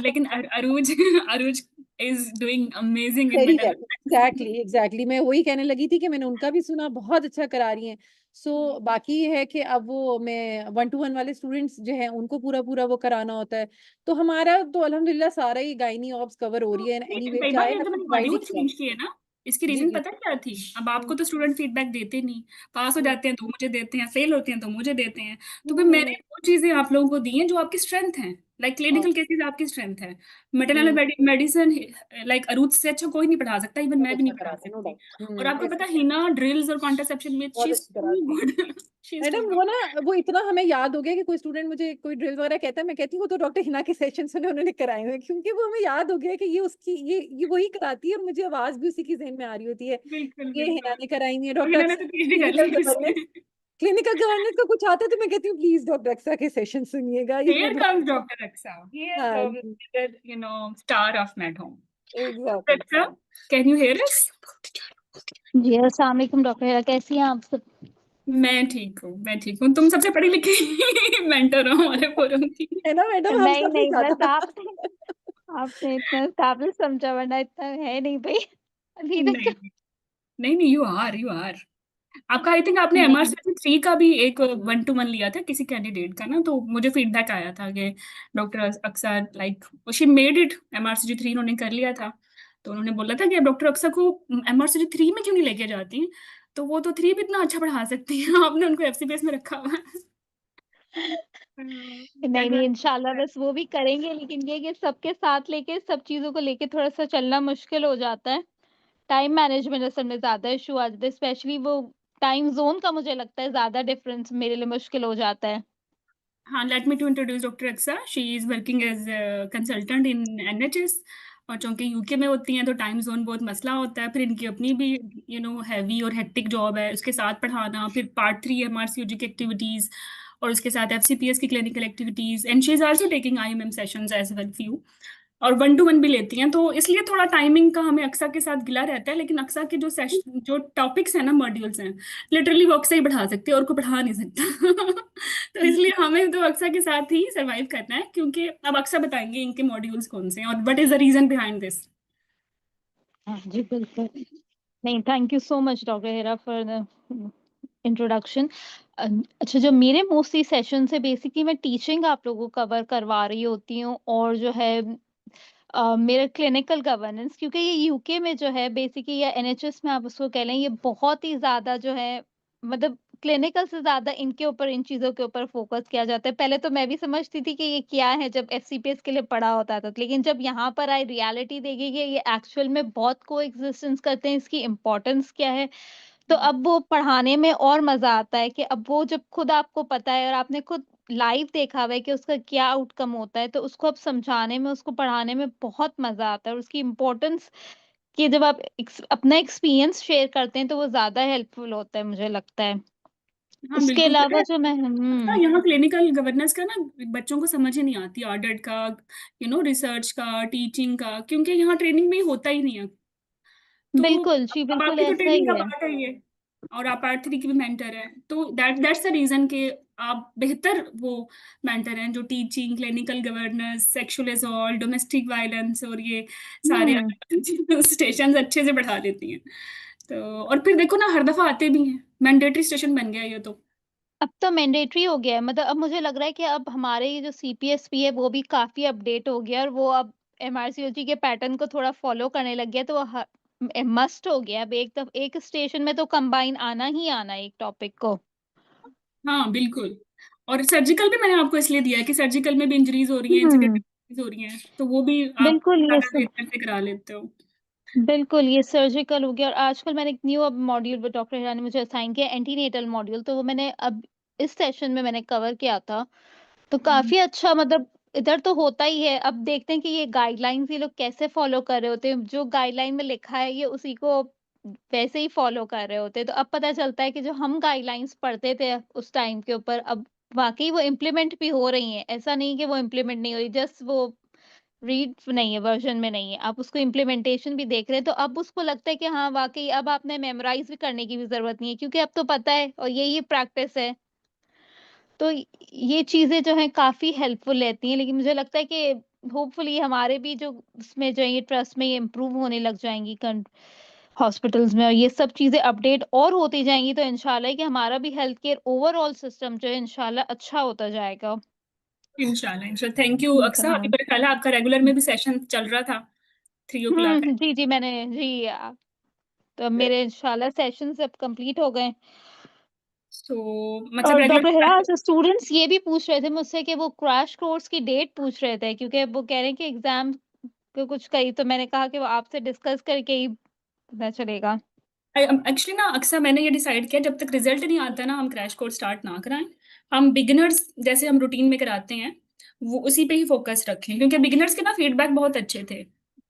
लेकिन अरूज अरूज इज डूइंग अमेजिंग इन सही है, मेटल। एग्जैक्टली एग्जैक्टली, मैं वही कहने लगी थी कि मैंने उनका भी सुना, बहुत अच्छा करा रही हैं। सो बाकी ये है कि अब वो मैं 1 to 1 वाले स्टूडेंट्स जो हैं उनको पूरा पूरा वो कराना होता है। तो हमारा तो अल्हम्दुलिल्लाह सारा ही गायनी ऑब्स कवर हो रही है एनीवे, कई बार चाहे ये जो हमने मैंने डिवाइड ही मॉड्यूल किया। चेंज किए ना, इसकी जी रीजन जी। पता क्या थी? अब आपको तो स्टूडेंट फीडबैक देते नहीं, पास हो हम्म, जाते हैं तो मुझे देते हैं, फेल होते हैं तो मुझे देते हैं। तो फिर हम्म, मैंने वो चीजें आप लोगों को दी हैं जो आपकी स्ट्रेंथ है, लाइक हाँ, क्लिनिकल केसेस आपकी स्ट्रेंथ है। मेटरनल हम्म, मेडिसिन लाइक अरूज से अच्छा कोई नहीं पढ़ा सकता, इवन बहुत मैं भी नहीं अच्छा पढ़ा कराते हैं, नो सकती। और डाउट, आपको ऐसे पता है हिना ड्रिल्स और कॉन्ट्रासेप्शन में शी बहुत इज अच्छी टू कराती हैं good she is too madam. Good. वो ना वो इतना हमें याद हो गया कि कोई स्टूडेंट मुझे कोई ड्रिल वगैरह कहता है, मैं कहती हूँ तो डॉक्टर हिना के सेशन सुने उन्होंने कराए हुए हैं, क्योंकि वो हमें याद हो गया कि ये उसकी ये वही कराती है, और मुझे आवाज भी उसी की जहन में आ रही होती है, बिल्कुल ये हिना बिल्कुल। ने कराई हुई है। और डॉक्टर हिना ने अक्सर तो पीएचडी कर क्लिनिकल ली गवर्नेंस, इसमें। क्लिनिकल गवर्नेंस का कुछ आता है तो मैं कहती हूँ प्लीज डॉक्टर अक्सर के सेशन सुनिएगा, ये Here मैं बहुत। comes Dr. Aksa. Here हाँ comes जी, the, star of Medhome. Dr. Exactly. Aksa, can you hear us? जी अस्सलाम वालेकुम डॉक्टर हिरा, कैसी हैं आप सब? मैं ठीक हूँ, मैं ठीक हूँ। तुम सबसे पढ़ी लिखी मेंटर हो हमारे फोरम की। है ना मैडम, हम नहीं सबसे नहीं, बस ज्यादा। आपने इतना काबिल समझा, वरना इतना है नहीं भाई अभी तक। नहीं नहीं नहीं, यू आर आपका आई थिंक आपने नहीं, एमआरसी 3 का भी एक 1-to-1 लिया था किसी कैंडिडेट का ना, तो मुझे फीडबैक आया था कि डॉक्टर अक्सर like she made it, MRC 3 उन्होंने कर लिया था। तो उन्होंने बोला था कि अब डॉक्टर अक्सर को एमआरसी 3 में क्यों नहीं लेके जाती, तो वो तो 3 भी इतना अच्छा पढ़ा सकती है। आपने उनको एफसीपीएस में रखा हुआ है। नहीं That नहीं, was- इंशाल्लाह बस वो भी करेंगे, लेकिन ये कि सबके साथ लेके सब चीजों को लेके थोड़ा सा चलना मुश्किल हो जाता है। टाइम मैनेजमेंट असल में ज्यादा इशू आ जाता है, स्पेशली वो टाइम जोन का मुझे लगता है ज्यादा डिफरेंस मेरे लिए मुश्किल हो जाता है। हाँ, let me to introduce doctor Aksa. She is working as consultant in NHS. और चूंकि यूके में होती हैं तो टाइम जोन बहुत मसला होता है, फिर इनकी अपनी भी हैवी और हेक्टिक जॉब है, उसके साथ पढ़ाना, फिर पार्ट 3 एमआरसीयूजी की एक्टिविटीज, और उसके साथ एफसीपीएस की clinical activities, and she is also taking IMM sessions as well few, और 1-to-1 भी लेती हैं। तो इसलिए थोड़ा टाइमिंग का हमें अक्सा के साथ गिला रहता है, लेकिन अक्सा के जो सेशन, जो टॉपिक्स हैं ना, मॉड्यूल्स हैं, लिटरली वो अक्सा ही पढ़ा सकती है और कोई पढ़ा नहीं सकता। तो इसलिए हमें तो अक्सा के साथ ही सरवाइव करना है, क्योंकि अब अक्सा बताएंगे इनके मॉड्यूल्स कौन से हैं और what is the reason behind this. हाँ जी बिल्कुल। नहीं, thank you so much doctor Hera for the introduction. अच्छा, जो मेरे मोस्टली सेशन से बेसिकली मैं टीचिंग आप लोगों को कवर करवा रही होती हूँ, और जो है मेरा क्लिनिकल गवर्नेंस, क्योंकि ये यूके में जो है बेसिकली, या एनएचएस में आप उसको कह लें, ये बहुत ही ज्यादा जो है, मतलब क्लिनिकल से ज्यादा इनके ऊपर, इन चीजों के ऊपर फोकस किया जाता है। पहले तो मैं भी समझती थी कि ये क्या है जब एफसीपीएस के लिए पढ़ा होता था, लेकिन जब यहाँ पर आई रियलिटी देखी कि ये एक्चुअल में बहुत को एग्जिस्टेंस करते हैं, इसकी इम्पोर्टेंस क्या है, तो अब वो पढ़ाने में और मजा आता है कि अब वो जब खुद आपको पता है और आपने खुद लाइव देखा हुआ है कि उसका क्या आउटकम होता है, तो उसको अब समझाने में, उसको पढ़ाने में बहुत मजा आता है, और उसकी इम्पोर्टेंस कि जब आप अपना एक्सपीरियंस शेयर करते हैं तो वो ज्यादा हेल्पफुल होता है, मुझे लगता है। हाँ उसके बिल्कुल, पता अलावा है जो मैं अक्सा, यहाँ क्लिनिकल गवर्नेंस का ना बच्चों को समझ ही नहीं आती, ऑडिट का, रिसर्च का, टीचिंग का, क्योंकि यहाँ ट्रेनिंग में ही होता ही नहीं है। तो बिल्कुल जी, अब बिल्कुल आपकी तो ऐसा ट्रेनिंग ही का है। पार्ट है ये, और आप पार्ट 3 की भी मेंटर हैं, तो दैट्स द रीजन कि आप बेहतर वो मेंटर हैं जो teaching, clinical governance, sexual assault, domestic violence और ये सारे हम्म। स्टेशन अच्छे से पढ़ा देती हैं। तो और फिर देखो ना, हर दफा आते भी हैं, मैंडेटरी स्टेशन बन गया ये तो। अब तो मैंडेटरी हो गया है, मतलब अब मुझे लग रहा है कि अब हमारे ये जो सीपीएसपी है वो भी काफी अपडेट हो गया, और वो अब एमआरसीओजी के पैटर्न को थोड़ा फॉलो करने लग गया, तो वो मस्ट हो गया अब, एक स्टेशन में तो कंबाइन आना ही आना है एक टॉपिक को। हाँ बिल्कुल। और सर्जिकल भी मैंने आपको इसलिए दिया है कि सर्जिकल में भी इंजरीज हो रही हैं, हम्म। इंसिडेंट हो रही हैं, तो वो भी आप बिल्कुल ये ज्यादा बेहतर से करा लेते हो। बिल्कुल ये सर्जिकल हो गया, और आजकल मैंने एक न्यू अब मॉड्यूल डॉक्टर हिरा ने मुझे असाइन किया, एंटीनेटल मॉड्यूल, तो वो मैंने अब इस सेशन में मैंने कवर किया था, तो हम्म, काफी अच्छा, मतलब इधर तो होता ही है, अब देखते हैं कि ये गाइडलाइंस ये लोग कैसे फॉलो कर रहे होते हैं, जो गाइडलाइन में लिखा है ये उसी को वैसे ही फॉलो कर रहे होते हैं, तो अब पता चलता है कि जो हम गाइडलाइंस पढ़ते थे उस टाइम के ऊपर, अब वाकई वो इम्प्लीमेंट भी हो रही हैं, ऐसा नहीं कि वो इम्प्लीमेंट नहीं हो रही, जस्ट वो रीड नहीं है, वर्जन में नहीं है, आप उसको इम्प्लीमेंटेशन भी देख रहे हैं, तो अब उसको लगता है कि हाँ वाकई अब आपने मेमोराइज भी करने की भी जरूरत नहीं है, क्योंकि अब तो पता है और यही प्रैक्टिस है, तो ये चीजें जो हैं काफी हेल्पफुल रहती हैं, लेकिन मुझे लगता है कि होपफुली हमारे भी जो उसमें जो है ये ट्रस्ट में ये इम्प्रूव होने लग जाएंगी हॉस्पिटल्स में, और ये सब चीजें अपडेट और होती जाएंगी, तो इंशाल्लाह है कि हमारा भी हेल्थ केयर ओवरऑल सिस्टम जो है इंशाल्लाह अच्छा होता जाएगा। इंशाल्लाह इंशाल्लाह। Thank you Aksa. अभी हाँ। मेरा ख्याल है आपका रेगुलर में भी सेशन चल रहा था, 3 o'clock है। जी जी, मैंने जी तो अब मेरे इंशाल्लाह सेशंस अब कंप्लीट हो गए। तो मतलब और रेगुलर। डॉक्टर हिराज, स्टूडेंट्स ये भी पूछ रहे थे मुझसे कि वो क्रैश कोर्स की डेट पूछ रहे थे, क्योंकि वो कह रहे हैं कि एग्जाम को कुछ कही, तो मैंने कहा कि वो आपसे डिस्कस करके ही पता चलेगा। एक्चुअली ना अक्सर मैंने ये डिसाइड किया, जब तक रिजल्ट नहीं आता ना, हम क्रैश कोर्स स्टार्ट ना कराएं। हम बिगिनर्स जैसे हम रूटीन में कराते हैं, वो उसी पे ही फोकस रखें, क्योंकि बिगिनर्स के ना फीडबैक बहुत अच्छे थे।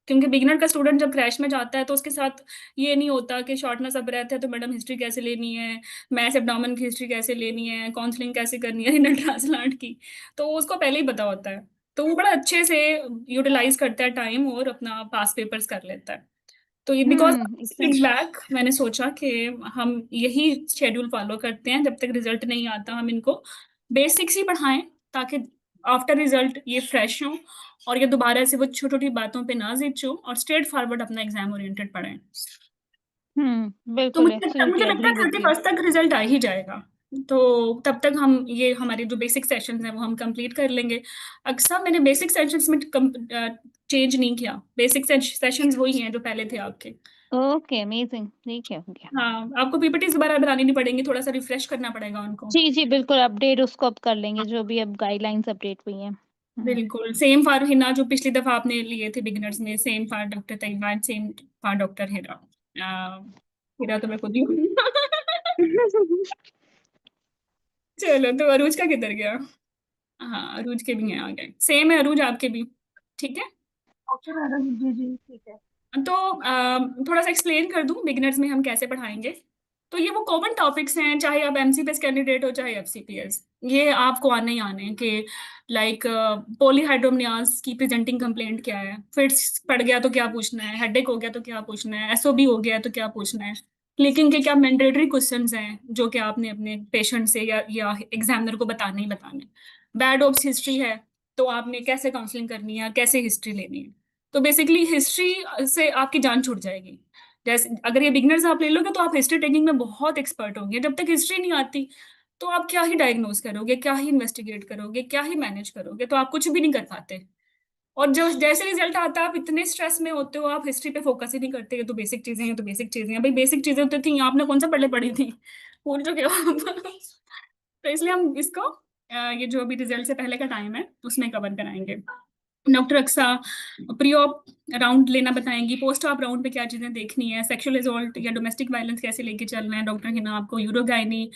क्योंकि बिगिनर का स्टूडेंट जब क्रैश में जाता है तो उसके साथ ये नहीं होता कि शॉर्टनेस ऑफ ब्रेथ है तो मैडम हिस्ट्री कैसे लेनी है, मैथ एब्डोमेन की हिस्ट्री कैसे लेनी है, काउंसलिंग कैसे करनी है रिनल ट्रांसप्लांट की, तो उसको पहले ही पता होता है। तो वो बड़ा अच्छे से यूटिलाइज करता है टाइम और अपना पास पेपर्स कर लेता है। तो ये बिकॉज एकदम। फीडबैक मैंने सोचा कि हम यही शेड्यूल फॉलो करते हैं, जब तक रिजल्ट नहीं आता हम इनको बेसिक्स ही पढ़ाएं, ताकि आफ्टर रिजल्ट ये फ्रेश हो और ये दोबारा से वो छोटी छोटी बातों पे ना जिद हो और स्ट्रेट फॉरवर्ड अपना एग्जाम ओरिएंटेड पढ़ें। तो बिल्कुल मुझे एब्सोल्युटली लगता है एग्री विद यू। 31 तक रिजल्ट आ ही जाएगा। तो तब तक हम ये हमारे जो बेसिक सेशंस हैं वो हम कंप्लीट कर लेंगे। अक्सर मैंने बेसिक सेशंस में चेंज नहीं किया, बेसिक सेशंस वही हैं जो पहले थे आपके। ओके अमेजिंग, ठीक है, हो गया। हाँ, आपको पीपीटी दोबारा बनानी नहीं पड़ेंगी, थोड़ा सा रिफ्रेश करना पड़ेगा उनको। जी जी बिल्कुल, अपडेट उसको अब कर लेंगे जो भी अब गाइडलाइंस अपडेट हुई हैं। बिल्कुल सेम फॉर हिना, जो पिछली दफा आपने लिए थे बिगिनर्स में, same for doctor Tayyaba, same for doctor Hira. Hira तो मैं खुद ही हूँ। चलो, तो अरूज का किधर गया? हाँ, अरूज के भी हैं, आ गए, सेम है अरूज आपके भी। ठीक है। ओके मैडम, जी जी ठीक है। तो थोड़ा सा एक्सप्लेन कर दूं बिगिनर्स में हम कैसे पढ़ाएंगे। तो ये वो कॉमन टॉपिक्स हैं, चाहे आप एमसीपीएस कैंडिडेट हो चाहे एफसीपीएस, ये आपको आने ही आने हैं, कि लाइक पॉलीहाइड्रोमनियाज की प्रेजेंटिंग कंप्लेंट क्या है, फिट्स पड़ गया तो क्या पूछना है, हेडेक हो गया तो क्या पूछना है, एसओबी हो गया तो क्या पूछना है, क्लिकिंग के क्या मैंडेटरी क्वेश्चंस हैं जो कि आपने अपने पेशेंट से या एग्जामिनर को बताने ही बताने। बैड ऑप्स हिस्ट्री है, तो आपने कैसे काउंसलिंग करनी है, कैसे हिस्ट्री लेनी है। तो बेसिकली हिस्ट्री से आपकी जान छूट जाएगी। जैसे अगर ये बिगनर्स आप ले लोगे तो आप हिस्ट्री टेकिंग में बहुत एक्सपर्ट होंगे, जब तक हिस्ट्री नहीं आती तो आप क्या ही डायग्नोज करोगे, क्या ही इन्वेस्टिगेट करोगे, क्या ही मैनेज करोगे, तो आप कुछ भी नहीं कर पाते। और जो जैसे रिजल्ट आता है आप इतने स्ट्रेस में होते हो, आप हिस्ट्री पे फोकस ही नहीं करते। ये तो बेसिक चीजें हैं, तो बेसिक चीजें हैं, भाई बेसिक चीजें होती थी आपने कौन सा पढ़े पढ़ी थी, भूल चुके हो आप। तो इसलिए हम इसको ये जो अभी रिजल्ट से पहले का टाइम है उसमें कवर कराएंगे। Doctor Aksa pre op round लेना बताएंगी, पोस्ट ऑप राउंड पे क्या चीजें देखनी है, सेक्सुअल असॉल्ट या डोमेस्टिक वायलेंस कैसे लेके चलना है। डॉक्टर हिना आपको यूरोगाइनी,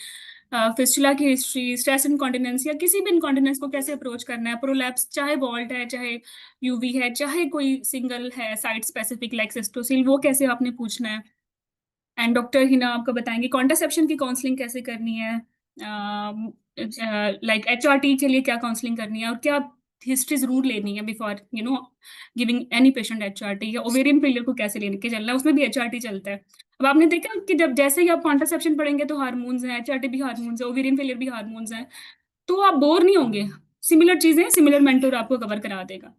फिस्टुला की हिस्ट्री, स्ट्रेस इनकॉन्टिनेंस या किसी भी इनकॉन्टिनेंस को कैसे अप्रोच करना है, प्रोलैप्स चाहे वॉल्ट है चाहे यूवी है चाहे कोई सिंगल है साइट स्पेसिफिक लाइक सिस्टोसिल, वो कैसे आपने पूछना है। एंड डॉक्टर हिना आपको बताएंगे कॉन्ट्रासेप्शन की काउंसलिंग कैसे करनी है, लाइक एचआरटी के लिए क्या काउंसलिंग करनी है और क्या हिस्ट्री जरूर लेनी है before giving any patient HRT, या ओवेरियन फेलियर को कैसे लेके चलना है, उसमें भी एचआरटी चलता है। अब आपने देखा कि जब जैसे ही आप कॉन्ट्रासेप्शन पढ़ेंगे तो हार्मोन्स हैं, एचआरटी भी हार्मोन्स है, ओवेरियन फेलियर भी हार्मोन्स हैं, तो आप बोर नहीं होंगे। सिमिलर चीजें सिमिलर मेंटर आपको कवर करा देगा।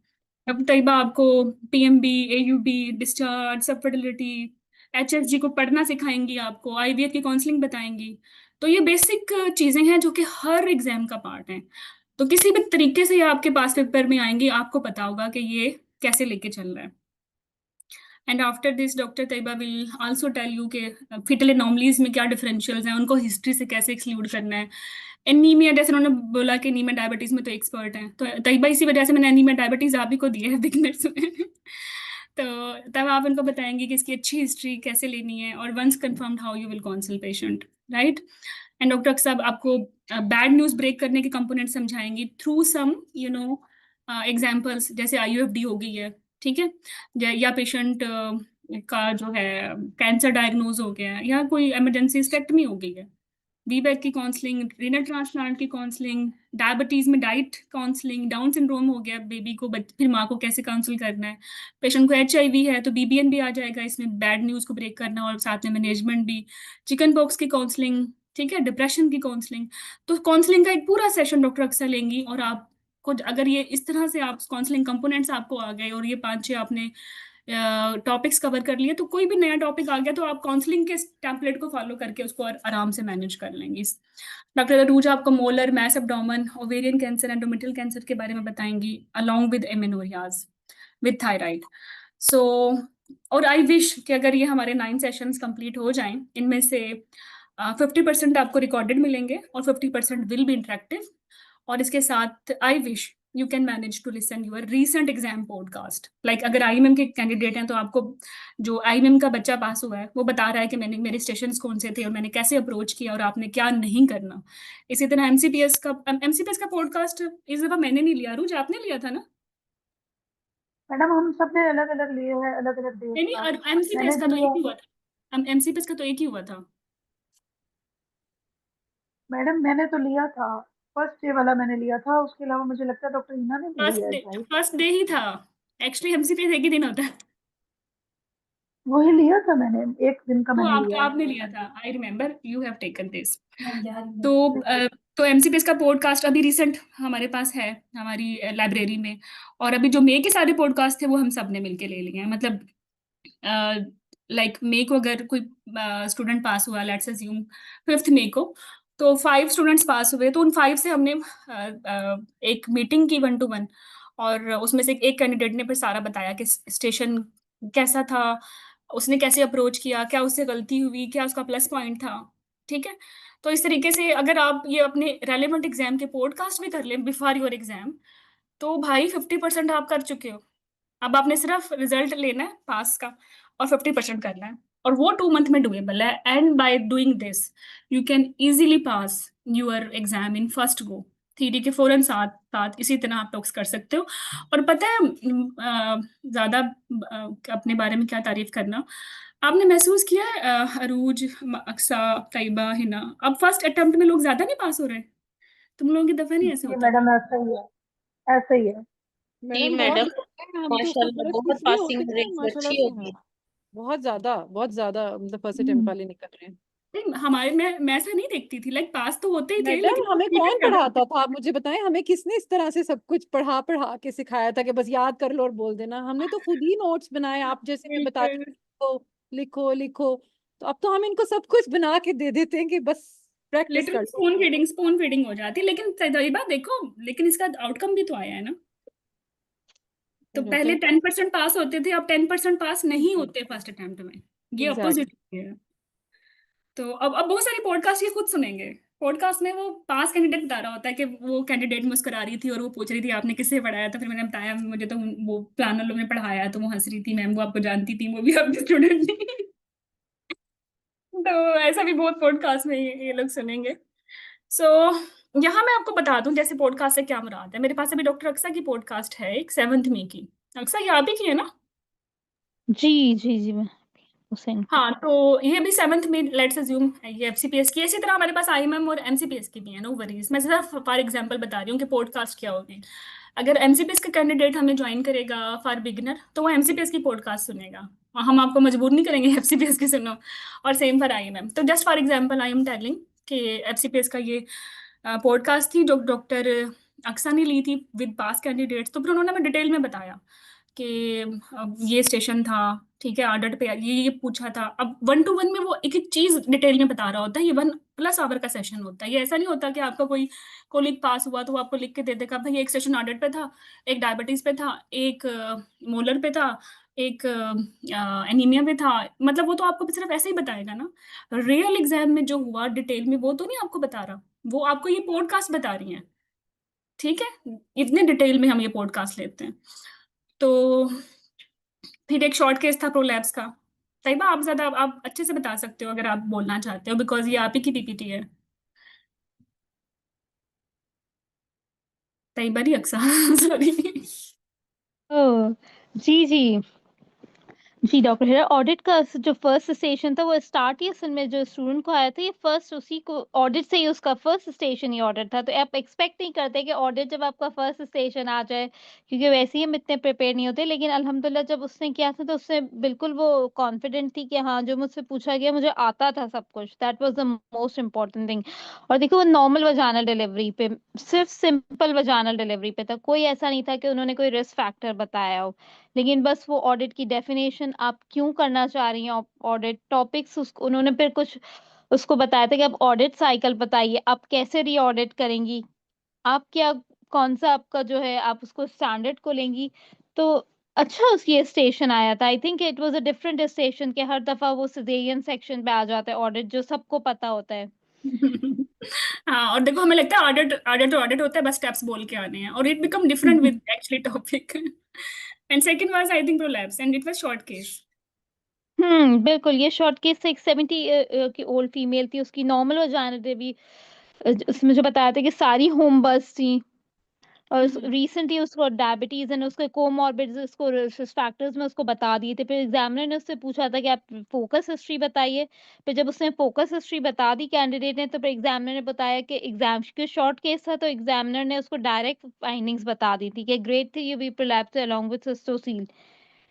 अब तैयबा आपको पीएमबी, एयूबी, डिस्चार्ज, सब फर्टिलिटी, एचएफजी को पढ़ना सिखाएंगी, आपको आईवीएफ की काउंसलिंग बताएंगी। तो ये बेसिक चीजें हैं जो कि हर एग्जाम का पार्ट है। तो किसी भी तरीके से ये आपके पास पेपर में आएंगी, आपको पता होगा कि ये कैसे लेके चल रहा है। And after this doctor Taiba will also tell you के फिटल एनोमलीज में क्या डिफरेंशियल्स हैं, उनको हिस्ट्री से कैसे एक्सक्लूड करना है। एनीमिया, जैसे उन्होंने बोला कि एनीमिया डायबिटीज में तो एक्सपर्ट हैं, तो तैयबा इसी वजह से मैंने एनीमिया डायबिटीज आप ही को दिए है बिगनर्स में। तो तब आप उनको बताएंगे कि इसकी अच्छी हिस्ट्री कैसे लेनी है, और once confirmed how you will counsel patient, right. And doctor साहब आपको बैड न्यूज ब्रेक करने के कंपोनेंट समझाएंगी थ्रू सम एग्जाम्पल्स, जैसे आईयूएफडी हो गई है, ठीक है, या पेशेंट का जो है कैंसर डायग्नोज हो गया है, या कोई इमरजेंसी स्टेक्टमी हो गई है, वीबैक की काउंसलिंग, रीनल ट्रांसप्लांट की काउंसलिंग, डायबिटीज में डाइट काउंसलिंग, डाउन सिंड्रोम हो गया बेबी को, फिर माँ को कैसे काउंसिल करना है, पेशेंट को एचआईवी है तो बीबीएन भी आ जाएगा इसमें, बैड न्यूज को ब्रेक करना और साथ में मैनेजमेंट भी, चिकन पॉक्स की काउंसलिंग, ठीक है, डिप्रेशन की काउंसलिंग। तो काउंसलिंग का एक पूरा सेशन डॉक्टर अक्सर लेंगी, और आपको अगर ये इस तरह से आप काउंसलिंग कंपोनेंट्स आपको आ गए और ये 5-6 आपने टॉपिक्स कवर कर लिए, तो कोई भी नया टॉपिक आ गया तो आप काउंसलिंग के टेम्पलेट को फॉलो करके उसको आराम से मैनेज कर लेंगे। डॉक्टर रूजा आपको molar, mass abdomen, ovarian cancer, endometrial cancer के बारे में बताएंगी along with amenorrhoeas with thyroid. So और आई विश कि अगर ये हमारे 9 सेशंस कंप्लीट हो जाएं, इनमें से 50% आपको रिकॉर्डेड मिलेंगे और 50% विल बी इंटरेक्टिव। और इसके साथ I wish you can manage to listen your recent exam podcast, like अगर आईएमएम के कैंडिडेट हैं तो आपको जो आईएमएम का बच्चा पास हुआ है वो बता रहा है कि मैंने मेरे स्टेशन कौन से थे और मैंने कैसे अप्रोच किया और आपने क्या नहीं करना। इसी तरह एमसीपीएस का पॉडकास्ट इस दफा मैंने नहीं लिया, रूज आपने लिया था ना? मैडम हम सब ने अलग अलग लिए हैं, अलग अलग डेट नहीं का। नहीं, एमसीपीएस मैंने का भी तो एक लिया। ही हुआ था, एमसीपीएस का तो एक ही हुआ था। मैडम मैंने तो लिया था, फर्स्ट डे वाला मैंने लिया था, उसके अलावा मुझे लगता है डॉक्टर हिना ने भी फर्स्ट लिया है डे, शायद। फर्स्ट डे ही था। एक्चुअली एमसीपीएस एक ही दिन होता है। वही लिया था मैंने, एक दिन का वो मैंने आप लिया है। आपने लिया था, I remember you have taken this. तो तो एमसीपीएस का पॉडकास्ट अभी रिसेंट हमारे पास है हमारी लाइब्रेरी में। और अभी जो मे के सारे पॉडकास्ट थे वो हम सब ने मिलके ले लिए हैं। मतलब लाइक मे को अगर कोई स्टूडेंट पास हुआ, लेट्स अज्यूम 5 मई को, तो 5 स्टूडेंट्स पास हुए, तो उन 5 से हमने एक मीटिंग की 1 to 1। और उसमें से एक कैंडिडेट ने फिर सारा बताया कि स्टेशन कैसा था, उसने कैसे अप्रोच किया, क्या उससे गलती हुई, क्या उसका प्लस पॉइंट था। ठीक है। तो इस तरीके से अगर आप ये अपने रेलेवेंट एग्जाम के पॉडकास्ट भी कर लें बिफोर योर एग्जाम, तो भाई 50% आप कर चुके हो। अब आपने सिर्फ रिजल्ट लेना है पास का, और 50% करना है, और वो 2 मंथ में डुएबल है। And by doing this you can easily pass your exam in first go. Theory के फौरन साथ साथ इसी तरह आप टॉक्स कर सकते हो। और पता है ज्यादा अपने बारे में क्या तारीफ करना, आपने महसूस किया है अरूज, अक्सा, तैयबा, हिना, अब फर्स्ट अटेम्प्ट में लोग ज्यादा नहीं पास हो रहे? तुम लोगों की दफा नहीं ऐसे जी होता था? मैडम, ऐसा ही है, ऐसा ही है। जी मैडम बहुत मैडम, होते हैं, हम तो उसको माशाल्लाह फर्स्ट बहुत इसलिए होते पासिंग हैं रेट्स माशाल्लाह अच्छी से होगी। हैं। बहुत ज्यादा मतलब फर्स्ट अटेम्प्ट हम्म। वाले निकल रहे हैं। नहीं, हमारे मैं ऐसा नहीं देखती थी, लाइक पास तो होते ही थे मैडम लेकिन वो हमें रिपीट कौन ज्यादा पढ़ाता होते था, आप मुझे बताएं, हमें किसने इस तरह से सब कुछ पढ़ा पढ़ा के सिखाया था कि बस याद कर लो और बोल देना? हमने तो खुद ही नोट्स बनाए, आप जैसे थे। मैं बताती बिल्कुल। हूँ लिखो लिखो। तो अब तो हम इनको सब कुछ बना के दे देते हैं कि बस प्रैक्टिस कर लिटरली लो। स्पून फीडिंग हो जाती है। लेकिन तजुर्बा देखो, लेकिन इसका आउटकम भी तो आया है ना। तो पहले रिजल्ट 10% पास होते थे, अब 10% पास नहीं होते फर्स्ट अटेम्प्ट में। ये एग्जैक्ट। अपोजिट है। तो अब बहुत सारी पॉडकास्ट ये खुद सुनेंगे। पॉडकास्ट में वो पास कैंडिडेट बता रहा होता है कि वो कैंडिडेट मुस्कुरा रही थी और वो पूछ रही थी आपने किससे पढ़ाया, तो फिर मैंने बताया मुझे तो वो प्लानर लोग ने पढ़ाया है, तो वो हंस रही थी, मैम वो आपको जानती थी, वो भी आपकी स्टूडेंट थी। तो ऐसा भी बहुत पॉडकास्ट में ये लोग सुनेंगे। सो यहाँ मैं आपको बता दूं जैसे पॉडकास्ट से क्या मुराद है। मेरे पास अभी डॉक्टर अक्सा की पॉडकास्ट है एक 7 मई की। अक्सा ये आप ही की है ना? जी जी जी, मैं हुसैन की। हाँ, तो ये भी 7 मई, लेट्स अज्यूम ये एफसीपीएस की। इसी तरह हमारे पास आईएमएम और एमसीपीएस की भी है, नो वरीज। मैं सिर्फ फॉर एग्जांपल बता रही हूँ कि पॉडकास्ट क्या होगी। अगर एमसीपीएस का कैंडिडेट हमें ज्वाइन करेगा फॉर बिगिनर, तो वो एमसीपीएस की पॉडकास्ट सुनेगा, और हम आपको मजबूर नहीं करेंगे एफसीपीएस की सुनो। और सेम फॉर आईएमएम। तो just for example I am telling कि एफसीपीएस का ये पॉडकास्ट थी जो डॉक्टर अक्सा ने ली थी विद पास कैंडिडेट्स। तो फिर उन्होंने हमें डिटेल में बताया कि अब ये स्टेशन था, ठीक है, ऑर्डर पे ये पूछा था। अब 1 to 1 में वो एक एक चीज डिटेल में बता रहा होता है। ये 1+ आवर का सेशन होता है। ये ऐसा नहीं होता कि आपका कोई कोलिग पास हुआ तो वो आपको लिख के दे देगा भाई एक सेशन ऑर्डर पे था, एक डायबिटीज पे था, एक मोलर पे था, एक एनीमिया पे था। मतलब वो तो आपको सिर्फ ऐसे ही बताएगा ना। रियल एग्जाम में जो हुआ डिटेल में वो तो नहीं आपको बता रहा, वो आपको ये पॉडकास्ट बता रही है। ठीक है। इतने डिटेल में हम ये पॉडकास्ट लेते हैं। तो फिर एक शॉर्ट केस था प्रोलैप्स का। तैयबा आप ज्यादा आप अच्छे से बता सकते हो अगर आप बोलना चाहते हो, बिकॉज ये आप ही की पीपीटी है। तैयबा नहीं अक्सा सॉरी। ओह, जी जी जी डॉक्टर हेरा, ऑडिट का जो फर्स्ट स्टेशन था वो स्टार्ट ही असल में जो स्टूडेंट को आया था, ये फर्स्ट उसी को ऑडिट से ही उसका फर्स्ट स्टेशन ही ऑडिट था। तो आप एक्सपेक्ट नहीं करते कि ऑडिट जब आपका फर्स्ट स्टेशन आ जाए, क्योंकि वैसे ही हम इतने प्रिपेयर नहीं होते। लेकिन अल्हम्दुलिल्लाह जब उसने किया था तो उससे बिल्कुल वो कॉन्फिडेंट थी कि हाँ जो मुझसे पूछा गया मुझे आता था सब कुछ। That was the most important thing. और देखो वो नॉर्मल वजानल डिलीवरी पे, सिर्फ सिंपल वजानल डिलीवरी पे था, कोई ऐसा नहीं था कि उन्होंने कोई रिस्क फैक्टर बताया हो। लेकिन बस वो ऑडिट की डेफिनेशन, आप क्यों करना चाह रही हैं ऑडिट, टॉपिक्स उसको उन्होंने फिर कुछ उसको बताया था कि आप ऑडिट साइकिल बताइए, आप कैसे री ऑडिट करेंगी, आप क्या, कौन सा आपका जो है आप उसको स्टैंडर्ड को लेंगी। तो अच्छा उस ये स्टेशन आया था। I think it was a different station के हर दफा वो सिजेरियन सेक्शन पे आ जाता है ऑडिट, जो सबको पता होता है। हाँ, और देखो हमें लगता है ऑडिट ऑडिट ऑडिट होता है, बस स्टेप्स बोल के आने हैं, और it become different with actually topic. And second was I think prolapse and it was short case. बिल्कुल, ये शॉर्ट केस से एक 70 की ओल्ड फीमेल थी, उसकी नॉर्मल वजाइनल डिलीवरी, उसमें जो बताया था कि सारी होम बर्थ थी। और रिसेंटली उसको डायबिटीज एंड उसके कोमॉर्बिड्स, उसको रिस्क फैक्टर्स में उसको बता दिए थे। फिर एग्जामिनर ने उससे पूछा था कि आप फोकस हिस्ट्री बताइए। फिर जब उसने फोकस हिस्ट्री बता दी कैंडिडेट ने, तो फिर एग्जामिनर ने बताया कि एग्जाम के शॉर्ट केस था, तो एग्जामिनर ने उसको डायरेक्ट फाइंडिंग्स बता दी थी कि grade 3 UV prolapse along with cystocele.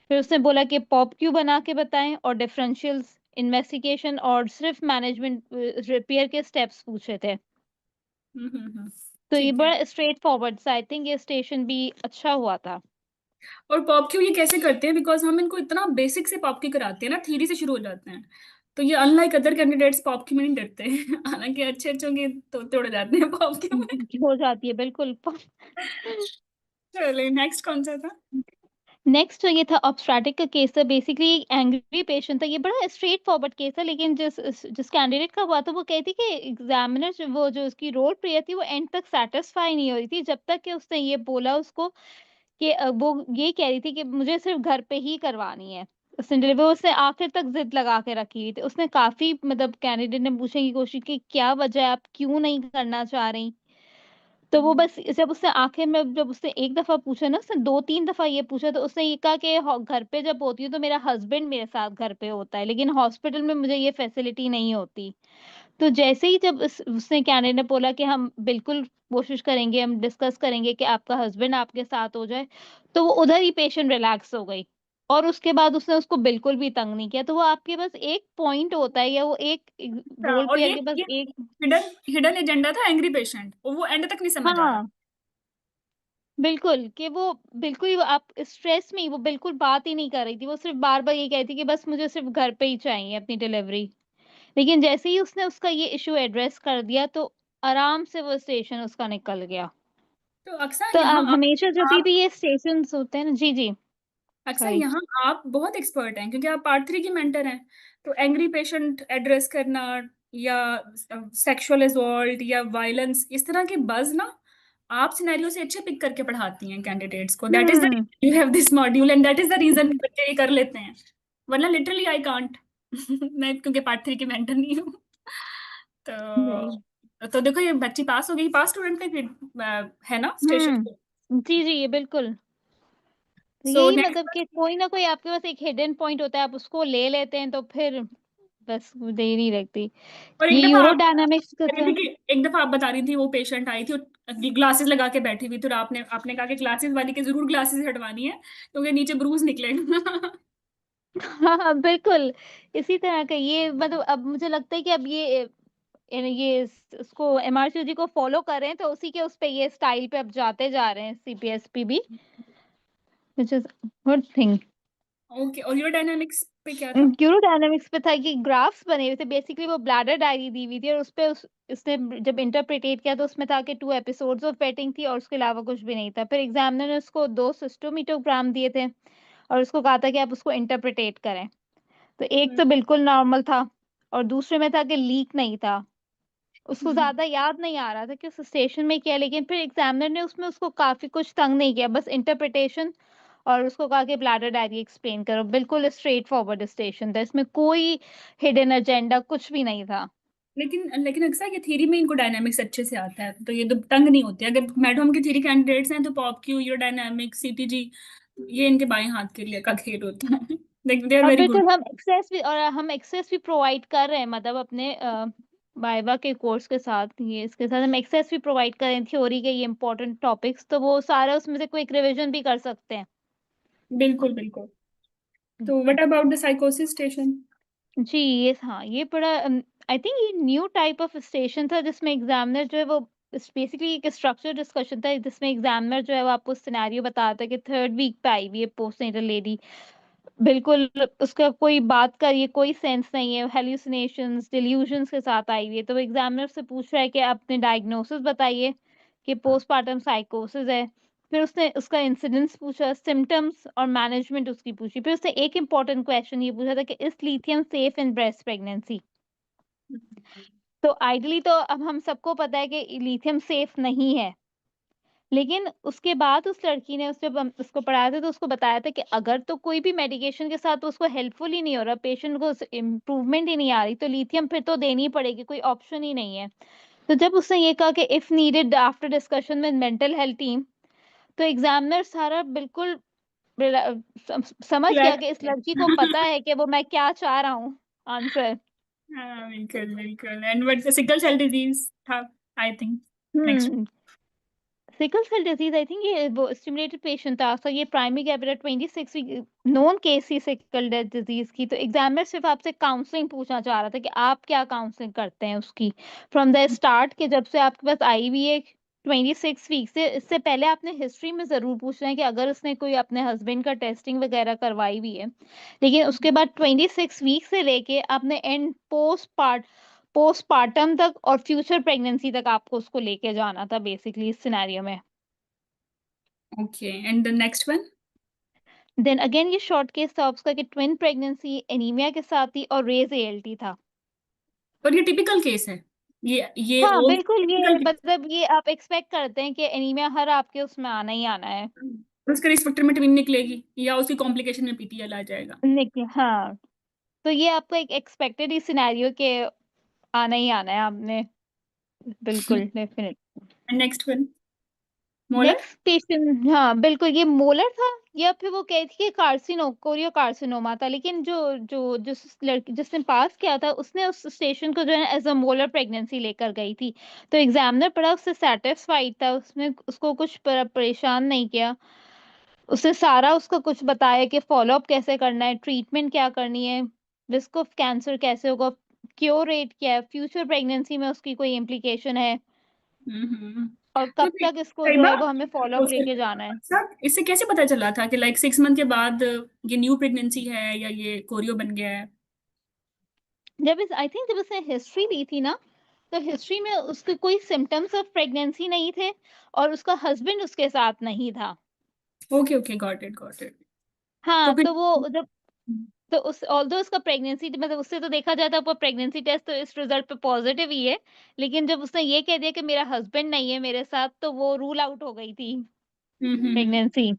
फिर उसने बोला कि पॉप क्यू बना के बताएं और डिफरेंशियल इन्वेस्टिगेशन और सिर्फ मैनेजमेंट रिपेयर के स्टेप्स पूछे थे। तो ये ठीक है। बड़ा स्ट्रेट फॉरवर्ड सा, आई थिंक ये स्टेशन भी अच्छा हुआ था। और पॉप क्यू ये कैसे करते हैं, बिकॉज हम इनको इतना बेसिक से पॉप क्यू कराते हैं ना, थ्योरी से शुरू हो जाते हैं। तो ये unlike other candidates pop Q में नहीं डरते हालांकि अच्छे अच्छों के तो तोड़ जाते हैं पॉप क्यू में। हो जाती है बिल्कुल। चलिए नेक्स्ट कौन सा था? नेक्स्ट ये था ऑब्स्ट्रैटिक का केस था, बेसिकली एंग्री पेशेंट था। ये बड़ा स्ट्रेट फॉरवर्ड केस था, लेकिन जिस कैंडिडेट का हुआ था वो कहती कि एग्जामिनर वो जो उसकी रोल प्ले थी वो एंड तक सेटिस्फाई नहीं हो रही थी, जब तक कि उसने ये बोला उसको कि वो ये कह रही थी कि मुझे सिर्फ घर पे ही करवानी है। उसने डिलीवर उसने आखिर तक जिद लगा के रखी हुई थी। उसने काफी मतलब कैंडिडेट ने पूछने की कोशिश की क्या वजह है, आप क्यों नहीं करना चाह रही। तो वो बस जब उसने आखिर में जब उसने एक दफा पूछा ना, उसने 2-3 दफा ये पूछा, तो उसने ये कहा कि घर पे जब होती हूँ तो मेरा हस्बैंड मेरे साथ घर पे होता है, लेकिन हॉस्पिटल में मुझे ये फैसिलिटी नहीं होती। तो जैसे ही जब उसने कैंडिडेट ने बोला कि हम बिल्कुल कोशिश करेंगे, हम डिस्कस करेंगे कि आपका हस्बैंड आपके साथ हो जाए, तो वो उधर ही पेशेंट रिलैक्स हो गई। और उसके बाद उसने उसको बिल्कुल भी तंग नहीं किया। तो वो आपके पास एक पॉइंट होता है या वो एक अच्छा, रोल और प्लेयर ये के पास ये एक। हिडन हिडन एजेंडा था एंग्री पेशेंट, और वो एंड तक नहीं समझ आ रहा। हाँ बिल्कुल, कि वो बिल्कुल ही आप स्ट्रेस में ही वो बिल्कुल बात ही नहीं कर रही थी। वो सिर्फ़ बार-बार ये कह रही थी कि बस मुझे सिर्फ़ घर पे ही चाहिए अपनी डिलीवरी। लेकिन जैसे ही उसने उसका ये इश्यू एड्रेस कर दिया तो आराम से वो स्टेशन उसका निकल गया। तो अक्सर तो यहाँ हमेशा जब आप भी ये स्टेशंस होते हैं ना, जी, जी, अक्सर सॉरी। यहाँ आप बहुत एक्सपर्ट हैं क्योंकि आप पार्ट 3 की मेंटर हैं। तो एंग्री पेशेंट एड्रेस करना या सेक्सुअल असॉल्ट या वायलेंस, इस तरह के बज ना आप सिनेरियो से अच्छे पिक करके पढ़ाती हैं कैंडिडेट्स को। That is the hmm, you have this module and that is the reason बच्चे ये कर लेते हैं। वरना लिटरली आई कांट मैं क्योंकि पार्ट 3 की मेंटर नहीं हूँ। नहीं। तो देखो ये बच्ची पास हो गई, पास स्टूडेंट का है ना स्टेशन। हुँ, जी, जी, ये बिल्कुल। तो सो यही मतलब नेक्स्ट। कि कोई ना कोई आपके पास एक हिडन पॉइंट होता है, आप उसको ले लेते हैं तो फिर बस देर नहीं लगती। और एक ये दफा आप यूरोडायनामिक्स का बता रही था। थी कि एक दफा आप बता रही थी वो पेशेंट आई थी और ग्लासेस लगा के बैठी हुई थी, और आपने आपने कहा कि ग्लासेस वाली के जरूर ग्लासेस हटवानी है क्योंकि नीचे ब्रूज निकलेगा। हाँ, हाँ, बिल्कुल। इसी तरह का ये मतलब अब मुझे लगता है कि अब ये इसको एमआरसीयूजी को फॉलो कर रहे हैं, तो उसी के उस पे ये स्टाइल पे अब जाते जा रहे हैं सीपीएसपी भी, which is good thing. Okay, और यूरोडायनामिक्स पे क्या था? यूरोडायनामिक्स पे था कि ग्राफ्स बने हुए थे, बेसिकली वो ब्लैडर डायरी दी हुई थी और उसपे उसने जब इंटरप्रिटेट किया तो उसमें था कि 2 एपिसोड्स ऑफ वेटिंग थी और उसके अलावा कुछ भी नहीं था। फिर एग्जामिनर ने उसको 2 सिस्टोमीटोग्राम दिए थे और उसको कहा था कि आप उसको इंटरप्रिटेट करें। तो एक हम्म, तो बिल्कुल नॉर्मल था और दूसरे में था कि लीक नहीं था। उसको हम्म, ज़्यादा याद नहीं आ रहा था कि उस स्टेशन में क्या है, लेकिन फिर एग्जामिनर ने उसमें उसको काफ़ी कुछ तंग नहीं किया, बस इंटरप्रिटेशन और उसको कहा कि ब्लैडर डायरी एक्सप्लेन करो। बिल्कुल स्ट्रेट फॉरवर्ड स्टेशन था, इसमें कोई हिडन एजेंडा कुछ भी नहीं था। लेकिन लेकिन अक्सर ये थ्योरी में इनको डायनामिक्स अच्छे से आता है, तो ये तो तंग नहीं होते। अगर मैडम के थ्योरी कैंडिडेट्स हैं तो पॉप क्यू, यूरोडायनामिक्स, सीटीजी, ये इनके बाएं हाथ के लिए का खेल होता है। दे आर और वेरी गुड। बिल्कुल हम एक्सेस भी प्रोवाइड कर रहे हैं, मतलब अपने वाइवा के कोर्स के साथ, ये इसके साथ हम एक्सेस भी प्रोवाइड कर रहे हैं थ्योरी के ये इंपॉर्टेंट टॉपिक्स, तो वो सारा उसमें से क्विक रिवीजन भी कर सकते हैं। बिल्कुल बिल्कुल। तो व्हाट अबाउट द साइकोसिस स्टेशन? जी, ये हाँ, ये बड़ा आई थिंक ये न्यू टाइप ऑफ स्टेशन था जिसमें एग्जामिनर जो है वो बेसिकली एक स्ट्रक्चर डिस्कशन था, जिसमें एग्जामिनर जो है वो आपको सिनेरियो बताता है कि 3rd वीक पे आई हुई है पोस्टनेटल लेडी, बिल्कुल उसका कोई बात का ये कोई सेंस नहीं है, हेलुसिनेशंस, डिल्यूजन्स के साथ आई हुई है। तो वो एग्जामिनर से पूछ रहा है कि अपने डायग्नोसिस बताइए कि पोस्टपार्टम साइकोसिस है। फिर उसने उसका इंसिडेंस पूछा, सिम्पटम्स और मैनेजमेंट उसकी पूछी। फिर उसने एक इम्पोर्टेंट क्वेश्चन ये पूछा था कि is lithium safe in breast pregnancy? तो आइडियली तो अब हम सबको पता है कि लिथियम सेफ नहीं है। लेकिन उसके बाद उस लड़की ने जब हम उसको पढ़ाया था तो उसको बताया था कि अगर तो कोई भी मेडिकेशन के साथ उसको हेल्पफुल ही नहीं हो रहा, पेशेंट को इम्प्रूवमेंट ही नहीं आ रही, तो लिथियम फिर तो देनी ही पड़ेगी, कोई ऑप्शन ही नहीं है। तो जब उसने ये कहा कि if needed after discussion with mental health team, तो एग्जामिनर सारा बिल्कुल समझ गया कि इस लड़की को पता है कि वो मैं क्या चाह रहा हूँ आंसर। हाँ बिल्कुल बिल्कुल। And what the sickle cell disease था, I think. Next. Hmm sickle cell disease, I think ये वो स्टिमुलेटेड पेशेंट था, सो ये primary capital 26 week non case ही सिकल डिजीज की। तो एग्जामिनर सिर्फ आपसे काउंसलिंग पूछना चाह रहा था कि आप क्या काउंसलिंग करते हैं उसकी फ्रॉम द स्टार्ट, कि जब से आपके पास आई हुई है 26 वीक से। इससे पहले आपने हिस्ट्री में जरूर पूछना है कि अगर उसने कोई अपने हस्बैंड का टेस्टिंग वगैरह करवाई हुई है, लेकिन उसके बाद 26 वीक से लेके आपने एंड पोस्टपार्टम तक और फ्यूचर प्रेगनेंसी तक आपको उसको लेके जाना था बेसिकली इस सिनेरियो में। Okay, and the next one? Then again ये शॉर्ट केस था उसका कि ट्विन प्रेगनेंसी एनीमिया के साथ थी और रेज एएलटी था। और ये टिपिकल केस है, ये हाँ ऑल बिल्कुल, ये टिपिकल। मतलब ये आप एक्सपेक्ट करते हैं कि एनीमिया हर आपके उसमें आना ही आना है। उसका रिस्क फैक्टर में ट्विन निकलेगी या उसकी कॉम्प्लिकेशन में पीटीएल आ जाएगा? निकल हाँ, तो ये आपको एक एक्सपेक्टेड ही सिनेरियो के आना ही आना है आपने, बिल्कुल definite. Next one, molar? Next patient, हाँ बिल्कुल ये मोलर था, या फिर वो कह थी कि कोरियो कार्सिनोमा था, लेकिन जिस लड़की जिसने पास किया था उसने उस स्टेशन को जो है एज अ मोलर प्रेगनेंसी लेकर गई थी। तो एग्जामिनर बड़ा उससे सेटिस्फाइड था, उसने उसको कुछ परेशान नहीं किया। उसने सारा उसको कुछ बताया कि फॉलोअप कैसे करना है, ट्रीटमेंट क्या करनी है, रिस्क ऑफ कैंसर कैसे होगा, क्योर रेट क्या है, फ्यूचर प्रेगनेंसी में उसकी कोई इम्प्लीकेशन है, हम्म। और तो कब तक इसको जो तैयबा, है वो हमें फॉलोअप उससे लेके जाना है। अच्छा, इससे कैसे पता चला था कि लाइक 6 मंथ के बाद ये न्यू प्रेगनेंसी है या ये कोरियो बन गया है? जब इस आई थिंक जब उसने हिस्ट्री दी थी ना, तो हिस्ट्री में उसके कोई सिम्टम्स ऑफ प्रेगनेंसी नहीं थे और उसका हस्बैंड उसके साथ नहीं था। Okay okay, got it. तो हाँ फिर तो वो जब तो उस ऑल्दो उसका प्रेगनेंसी मतलब उससे तो देखा जाता है प्रेगनेंसी टेस्ट तो इस रिजल्ट पे पॉजिटिव ही है, लेकिन जब उसने ये कह दिया कि मेरा हस्बैंड नहीं है मेरे साथ, तो वो रूल आउट हो गई थी हम्म। प्रेगनेंसी।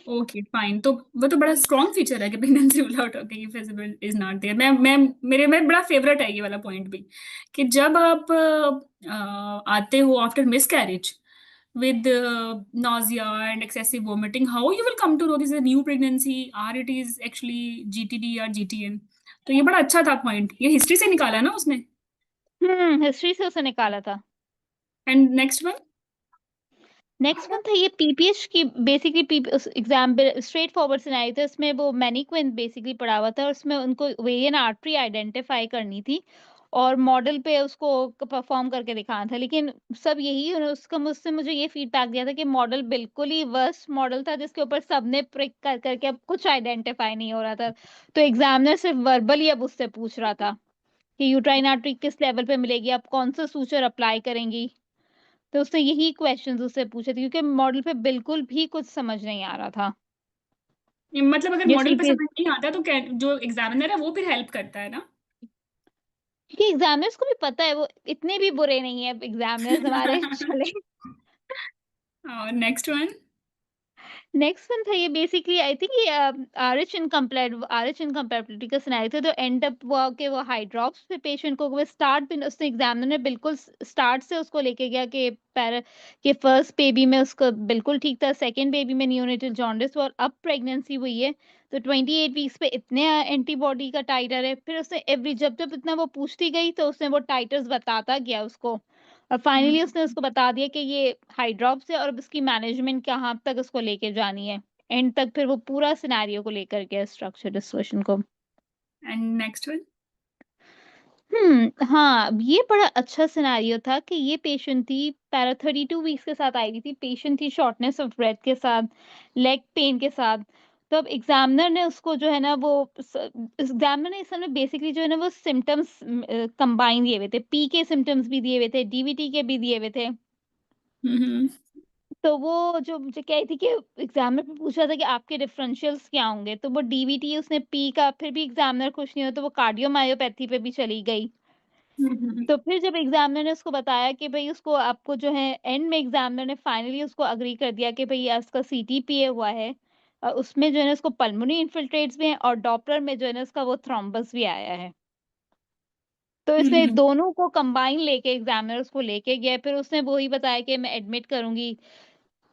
ओके फाइन, तो वो तो बड़ा स्ट्रॉन्ग फीचर है कि प्रेगनेंसी रूल आउट हो गई, फिजिबल इज नॉट देयर। मैं मेरे में बड़ा फेवरेट है ये वाला पॉइंट भी, कि जब आप आते हो after miss carriage with nausea and excessive vomiting, how you will come to know this is a new pregnancy or it is actually GTD or GTN? तो ये बड़ा अच्छा था पॉइंट, ये हिस्ट्री से निकाला ना उसने। हिस्ट्री से उसे निकाला था। And next one? Next one था ये पीपीएच की, basically exam straight forward scenario था, इसमें वो मैनीक्विन बेसिकली पढ़ा हुआ था और उसमें उनको वेरिएंट आर्टरी आइडेंटिफाई करनी थी और मॉडल पे उसको परफॉर्म करके दिखाना था, लेकिन सब यही उसका मुझसे मुझे ये फीडबैक दिया था कि मॉडल बिल्कुल ही वर्स्ट मॉडल था जिसके ऊपर सबने प्रिक कर करके अब कुछ आइडेंटिफाई नहीं हो रहा था। तो एग्जामिनर सिर्फ वर्बली अब उससे पूछ रहा था कि यूट्राइन आर्टरी किस लेवल पे मिलेगी, आप कौन सा सूचर अप्लाई करेंगी। तो उसने यही क्वेश्चंस उससे पूछे थे क्योंकि मॉडल पे बिल्कुल भी कुछ समझ नहीं आ रहा था। मतलब अगर ये मॉडल पे सीपीएस समझ नहीं आता तो जो एग्जामिनर है वो फिर हेल्प करता है ना? ये एग्जामिनर्स को भी पता है, वो इतने भी बुरे नहीं है एग्जामिनर्स हमारे चले। और नेक्स्ट वन? नेक्स्ट वन था ये बेसिकली आई थिंक ये आरएच इनकम्पैटिबिलिटी का सिनेरियो था, तो एंड अप हुआ कि वो हाई ड्रॉप्स पे पेशेंट को वो स्टार्ट भी उसने एग्जामिनर ने बिल्कुल स्टार्ट से उसको लेके गया कि कि फर्स्ट बेबी में उसको बिल्कुल ठीक था, सेकंड बेबी में नियोनेटल जॉन्डिस और अब प्रेगनेंसी हुई है, तो 28 वीक्स पे इतने एंटीबॉडी का टाइटर है। फिर उसने एवरी जब जब इतना वो पूछती गई तो उसने वो टाइटर्स बताता गया उसको, और फाइनली उसने उसको बता दिया कि ये हाई ड्रॉप्स है और अब इसकी मैनेजमेंट कहाँ तक उसको लेके जानी है, एंड तक फिर वो पूरा सिनेरियो को लेकर गया स्ट्रक्चर डिस्कशन को। And next one? हाँ ये बड़ा अच्छा सिनेरियो था कि ये पेशेंट थी पैरा 32 वीक्स के साथ आई हुई थी, पेशेंट थी शॉर्टनेस ऑफ ब्रेथ के साथ, लेग पेन के साथ। तो अब एग्जामिनर ने उसको जो है ना वो एग्जामिनर ने इस समय बेसिकली जो है ना वो सिम्टम्स कंबाइन दिए हुए थे, पी के सिम्टम्स भी दिए हुए थे, डीवीटी के भी दिए हुए थे। हम्म। तो वो जो मुझे कह रही थी कि एग्जामिनर पे पूछा था कि आपके डिफरेंशियल्स क्या होंगे, तो वो डीवीटी उसने पी का, फिर भी एग्जामिनर खुश नहीं हुआ तो वो कार्डियोमायोपैथी पे भी चली गई। तो फिर जब एग्जामिनर ने उसको बताया कि भाई उसको आपको जो है एंड में एग्जामिनर ने फाइनली उसको अग्री कर दिया कि भाई इसका सीटीपीए हुआ है और उसमें जो है ना उसको पल्मोनरी इन्फिल्ट्रेट्स भी हैं और डॉपलर में जो है ना उसका वो थ्रोम्बस भी आया है। तो इसने दोनों को कंबाइन लेके एग्जामिनर उसको लेके गया, फिर उसने वही बताया कि मैं एडमिट करूंगी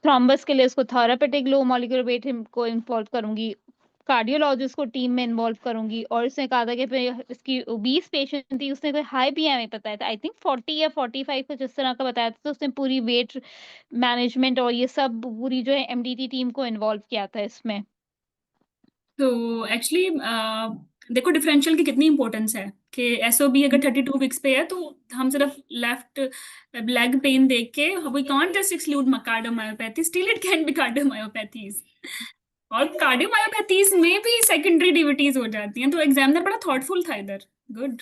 थ्रोम्बस के लिए, उसको थेरापेटिक लो मॉलिक्यूलर वेट को इन्वॉल्व करूंगी, कार्डियोलॉजिस्ट को टीम में इन्वॉल्व करूंगी, और उसने कहा था कि फिर इसकी 20 पेशेंट थी, उसने कोई हाई बीएमआई बताया था, आई थिंक 40 या 45 कुछ इस तरह का बताया था, तो उसने पूरी वेट मैनेजमेंट और ये सब पूरी जो है एमडीटी टीम को इन्वॉल्व किया था इसमें। तो एक्चुअली देखो डिफरेंशियल की कितनी इंपॉर्टेंस है कि एसओबी अगर 32 वीक्स पे है तो हम सिर्फ लेफ्ट लेग पेन देख के we can't just exclude cardiomyopathy, still it can be cardiomyopathies. और कार्डियोमायोपैथीज में भी सेकेंडरी डीवीटीज हो जाती हैं, तो एग्जामिनर बड़ा थॉटफुल था इधर। गुड।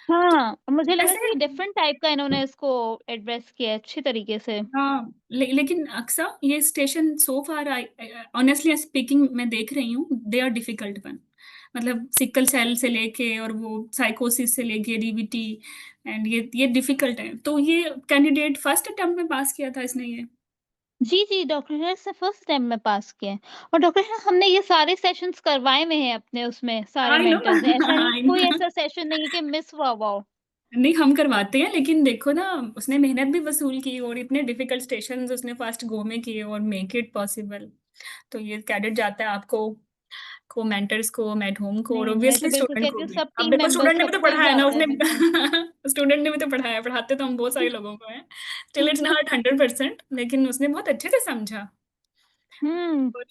हाँ, मुझे लगा वैसे कि डिफरेंट टाइप का इन्होंने इसको एड्रेस किया है अच्छी तरीके से। हाँ लेकिन अक्सर ये station so far I honestly speaking मैं देख रही हूँ दे आर डिफिकल्ट वन। मतलब सिकल सेल से लेके और वो साइकोसिस से लेके डीवीटी एंड ये डिफिकल्ट है। तो ये कैंडिडेट फर्स्ट अटेम्प्ट में पास किया था इसने ये? जी जी, डॉक्टर हेरा से फर्स्ट अटेम्प्ट में पास किया है। और डॉक्टर हेरा हमने ये सारे सेशंस करवाए में हैं अपने उसमें सारे आई नो मेंटर्स ने, ऐसा नहीं आई कोई नो। ऐसा सेशन नहीं है कि मिस हुआ हुआ हो। नहीं हम करवाते हैं, लेकिन देखो ना उसने मेहनत भी वसूल की और इतने डिफिकल्ट स्टेशंस उसने फर्स्ट गो में किए और मेक इट पॉसिबल। तो ये क्रेडिट जाता है आपको, को मेंटर्स को, मेट होम को, और नहीं, मैं तो ऑब्वियसली बिल्कुल स्टूडेंट को कहती हूँ भी। सब अब टीम देखो मेंबर्स स्टूडेंट ने भी तो सबको ही पढ़ाया ना जाता उसने। है बिल्कुल। स्टूडेंट ने भी तो पढ़ाया, पढ़ाते तो हम बहुत सारे लोगों को हैं। स्टिल इट्स नॉट 100%, लेकिन उसने बहुत अच्छे से समझा। हम्म। और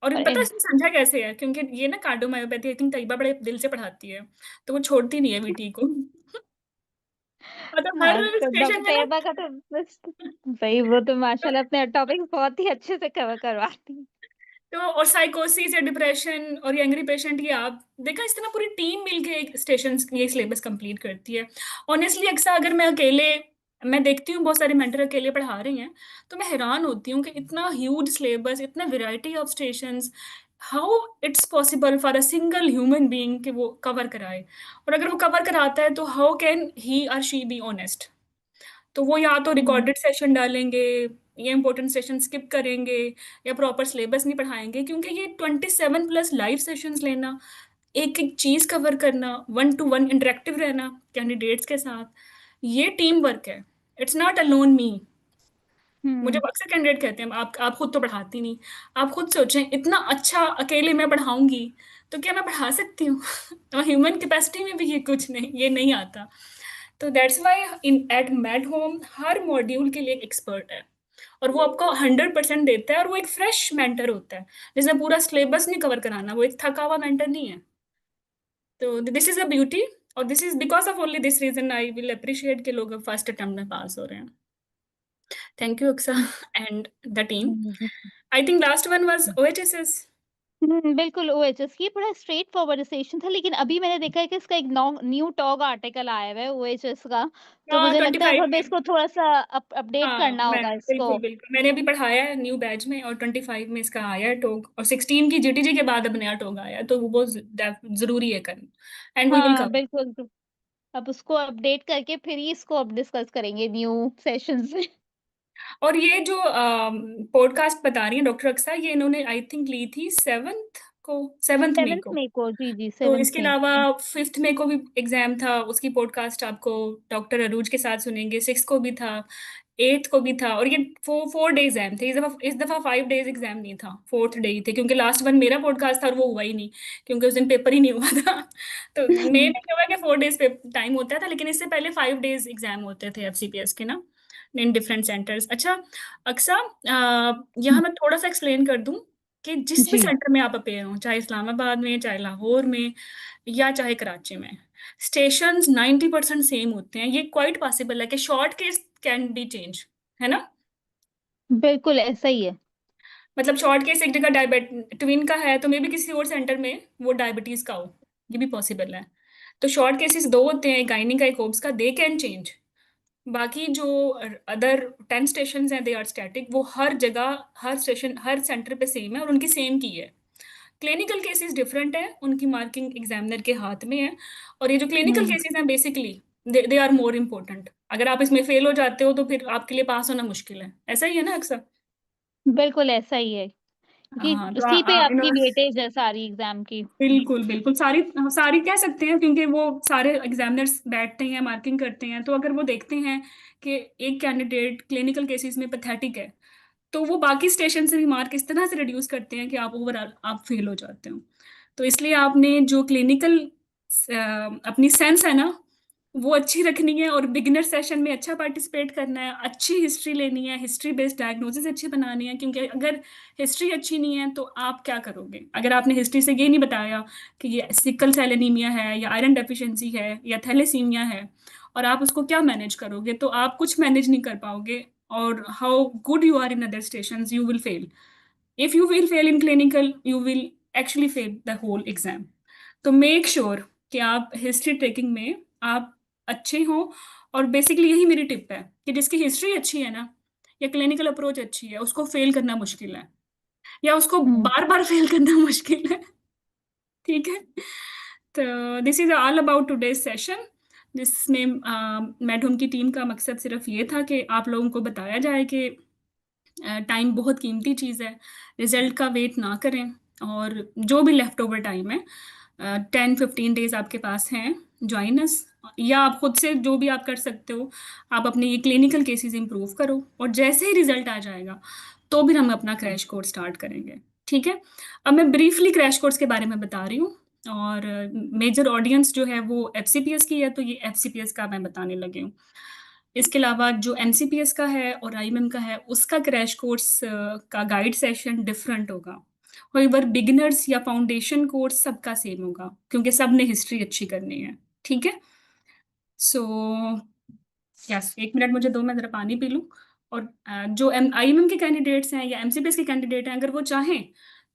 और पता है उसने समझा कैसे है, क्योंकि ये ना कार्डियोमायोपैथी आई थिंक तैयबा बड़े दिल से पढ़ाती है, तो वो छोड़ती नहीं है वीटी को। मतलब हर हाँ, तो डॉक्टर स्टेशन में ना। तैयबा का तो बस भाई वो तो माशाल्लाह अपने टॉपिक बहुत ही अच्छे से कवर करवाती है। तो और साइकोसिस या डिप्रेशन और यंगरी पेशेंट, ये आप देखा इस तरह पूरी टीम मिलके एक स्टेशन ये सिलेबस कंप्लीट करती है। ऑनेस्टली अक्सर अगर मैं देखती हूँ बहुत सारे मेंटर अकेले पढ़ा रही हैं, तो मैं हैरान होती हूँ कि इतना ह्यूज सिलेबस, इतना variety of stations, how it's possible for a single human being कि वो कवर कराए। और अगर वो कवर कराता है तो हाउ कैन ही और शी बी ऑनेस्ट। तो वो या तो हम्म। रिकॉर्डेड सेशन डालेंगे, या इंपॉर्टेंट सेशन स्किप करेंगे, या प्रॉपर सिलेबस नहीं पढ़ाएंगे, क्योंकि ये 27+ लाइव सेशंस लेना, एक एक चीज कवर करना, 1-to-1 इंटरेक्टिव रहना कैंडिडेट्स के साथ, ये टीम वर्क है। इट्स नॉट अलोन मी। मुझे हम्म। अक्सर कैंडिडेट कहते हैं आप खुद तो पढ़ाती नहीं। आप खुद सोचें इतना अच्छा अकेले मैं पढ़ाऊंगी तो क्या मैं पढ़ा सकती हूँ? तो ह्यूमन कैपेसिटी में भी ये कुछ नहीं, ये नहीं आता। तो that's why in at Medhome हर मॉड्यूल के लिए एक एक्सपर्ट है, और वो आपको 100% देता है, और वो एक फ्रेश मेंटर होता है जिसने पूरा सिलेबस नहीं कवर कराना, वो एक थका हुआ मेंटर नहीं है। तो दिस इज अ ब्यूटी, और this is because of only this reason I will appreciate के लोग फर्स्ट अटेम्प्ट में पास हो रहे हैं। Thank you Aksa and the team. Hmm. I think last one was OHSS. बिल्कुल ओएचएस की बड़ा स्ट्रेट फॉरवर्ड स्टेशन था, लेकिन अभी मैंने देखा है कि इसका एक न्यू टॉग आर्टिकल आया हुआ है ओएचएस का, तो हाँ मुझे लगता है अब 25 हमें में। इसको थोड़ा सा अपडेट हाँ करना मैं होगा इसको। बिल्कुल बिल्कुल मैंने अभी पढ़ाया है न्यू बैच में, और 25 में इसका आया है टॉग, और 16 की जीटीजी के बाद अब नया टॉग आया है, तो वो बहुत जरूरी है करना, एंड वी विल हाँ कवर। बिल्कुल, तो अब उसको अपडेट करके फिर ही इसको अब डिस्कस करेंगे न्यू सेशंस में। और ये जो पॉडकास्ट बता रही है डॉक्टर अक्सा, ये इन्होंने आई थिंक ली थी 7 मई 7 को। मई को, जी जी तो 7 इसके मई अलावा को। 5 मई को भी एग्जाम था, उसकी पॉडकास्ट आपको डॉक्टर अरूज के साथ सुनेंगे। 6 को भी था, 8 को भी था, और ये 4 डे एग्जाम थे। इस दफा 5 डेज एग्जाम नहीं था, फोर्थ डे ही थे, क्योंकि लास्ट वन मेरा पॉडकास्ट था और वो हुआ ही नहीं, क्योंकि उस दिन पेपर ही नहीं हुआ था। तो मैं नहीं हुआ कि 4 डेज पे टाइम होता था, लेकिन इससे पहले 5 डेज एग्जाम होते थे एफसीपीएस के ना, इन डिफरेंट सेंटर्स। अच्छा अक्सा, यहाँ मैं थोड़ा सा एक्सप्लेन कर दूं कि जिस भी जी सेंटर में आप अपेयर हो, चाहे इस्लामाबाद में, चाहे लाहौर में, या चाहे कराची में, स्टेशंस 90% सेम होते हैं। ये क्वाइट पॉसिबल है कि short case can be change, है ना? बिल्कुल ऐसा ही है। मतलब शॉर्ट केस एक जगह डायबिट ट्विन का है, तो मे बी किसी और सेंटर में वो डायबिटीज का हो, ये भी पॉसिबल है। तो शॉर्ट केसेस दो होते हैं, एक गायनी का एक ओब्स का, दे कैन चेंज। बाकी जो अदर 10 स्टेशन हैं दे आर स्टैटिक, वो हर जगह हर स्टेशन हर सेंटर पे सेम है और उनकी सेम की है। क्लिनिकल केसेस डिफरेंट है, उनकी मार्किंग एग्जामिनर के हाथ में है। और ये जो क्लिनिकल हम्म। केसेस हैं basically they are more important. अगर आप इसमें फेल हो जाते हो तो फिर आपके लिए पास होना मुश्किल है, ऐसा ही है ना अक्सर? बिल्कुल ऐसा ही है, हाँ क्योंकि तो उसी पे आपकी वेटेज है सारी एग्जाम की। बिल्कुल बिल्कुल सारी सारी कह सकते हैं, क्योंकि वो सारे एग्जामिनर्स बैठते हैं मार्किंग करते हैं, तो अगर वो देखते हैं कि एक कैंडिडेट क्लिनिकल केसेस में पैथेटिक है, तो वो बाकी स्टेशन से भी मार्क इस तरह से रिड्यूस करते हैं कि आप ओवरऑल आप फेल हो जाते हो। तो इसलिए आपने जो क्लिनिकल अपनी सेंस है ना, वो अच्छी रखनी है, और बिगिनर सेशन में अच्छा पार्टिसिपेट करना है, अच्छी हिस्ट्री लेनी है, हिस्ट्री बेस्ड डायग्नोसिस अच्छी बनानी है, क्योंकि अगर हिस्ट्री अच्छी नहीं है तो आप क्या करोगे? अगर आपने हिस्ट्री से ये नहीं बताया कि ये सिकल सेल एनीमिया है या आयरन डेफिशिएंसी है या थैलेसीमिया है, और आप उसको क्या मैनेज करोगे, तो आप कुछ मैनेज नहीं कर पाओगे, और how good you are in other stations, you will fail. If you will fail in clinical, you will actually fail the whole exam. तो मेक श्योर कि आप हिस्ट्री टेकिंग में आप अच्छे हो, और बेसिकली यही मेरी टिप है कि जिसकी हिस्ट्री अच्छी है ना, या क्लिनिकल अप्रोच अच्छी है, उसको फेल करना मुश्किल है, या उसको हम्म बार बार फेल करना मुश्किल है. ठीक है. तो this is all about today's session. जिसमें मैडम की टीम का मकसद सिर्फ ये था कि आप लोगों को बताया जाए कि टाइम बहुत कीमती चीज़ है, रिजल्ट का वेट ना करें, और जो भी लेफ्ट ओवर टाइम है, 10-15 डेज आपके पास हैं, ज्वाइन अस, या आप खुद से जो भी आप कर सकते हो, आप अपने ये क्लिनिकल केसेस इंप्रूव करो, और जैसे ही रिजल्ट आ जाएगा तो भी हम अपना क्रैश कोर्स स्टार्ट करेंगे. ठीक है. अब मैं ब्रीफली क्रैश कोर्स के बारे में बता रही हूँ, और मेजर ऑडियंस जो है वो एफसीपीएस की है, तो ये एफसीपीएस का मैं बताने लगी हूँ. इसके अलावा जो एमसीपीएस का है और आईएमएम का है, उसका क्रैश कोर्स का गाइड सेशन डिफरेंट होगा. होइवर बिगिनर्स या फाउंडेशन कोर्स सबका सेम होगा, क्योंकि सब ने हिस्ट्री अच्छी करनी है. ठीक है. सो यस, 1 मिनट मुझे दो, मैं जरा पानी पी लूँ. और जो आईएमएम के कैंडिडेट्स हैं या एमसीपीएस के कैंडिडेट हैं, अगर वो चाहें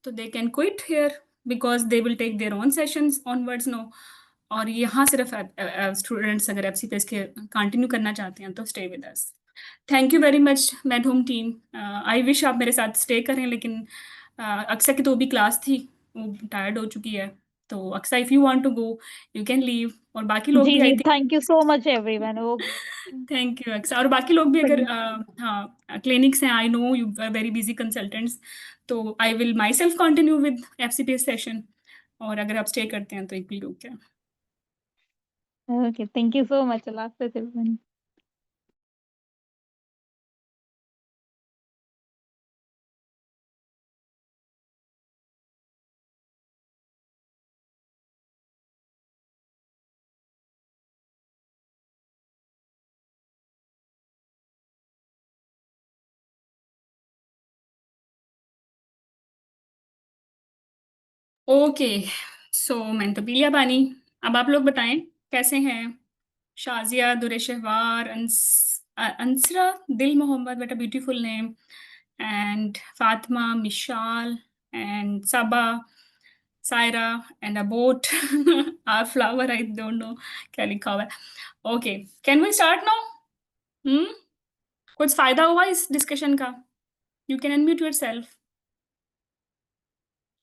तो they can quit here, because they will take their own sessions onwards no. और यहाँ सिर्फ स्टूडेंट्स अगर एफसीपीएस के कंटिन्यू करना चाहते हैं तो stay with us. Thank you very much Medhome team. I wish आप मेरे साथ स्टे करें, लेकिन अक्सा की तो भी क्लास थी, वो टायर्ड हो चुकी है. तो Aqsa, if you want to go you can leave, और बाकी लोग जी भी आई जी, think. Thank you so much everyone. वो थैंक यू अक्सा, और बाकी लोग भी अगर बढ़िया. हाँ क्लिनिक्स हैं, I know you are very busy consultants, तो I will myself continue with FCPS session, और अगर आप स्टे करते हैं तो एक भी लोग क्या. Okay, thank you so much. अल्लाह हाफिज़ एवरीवन. ओके. सो मैंने तो पी लिया पानी. अब आप लोग बताएं कैसे हैं. Shazia, Durreshahwar, Ansara, Dil Mohammad, what a beautiful name, and Fatima, Mishal, and Saba, Saira, and about R flower, I don't know क्या लिखा हुआ है. Okay, can we start now? Hmm. कुछ फायदा हुआ इस डिस्कशन का? You can unmute yourself.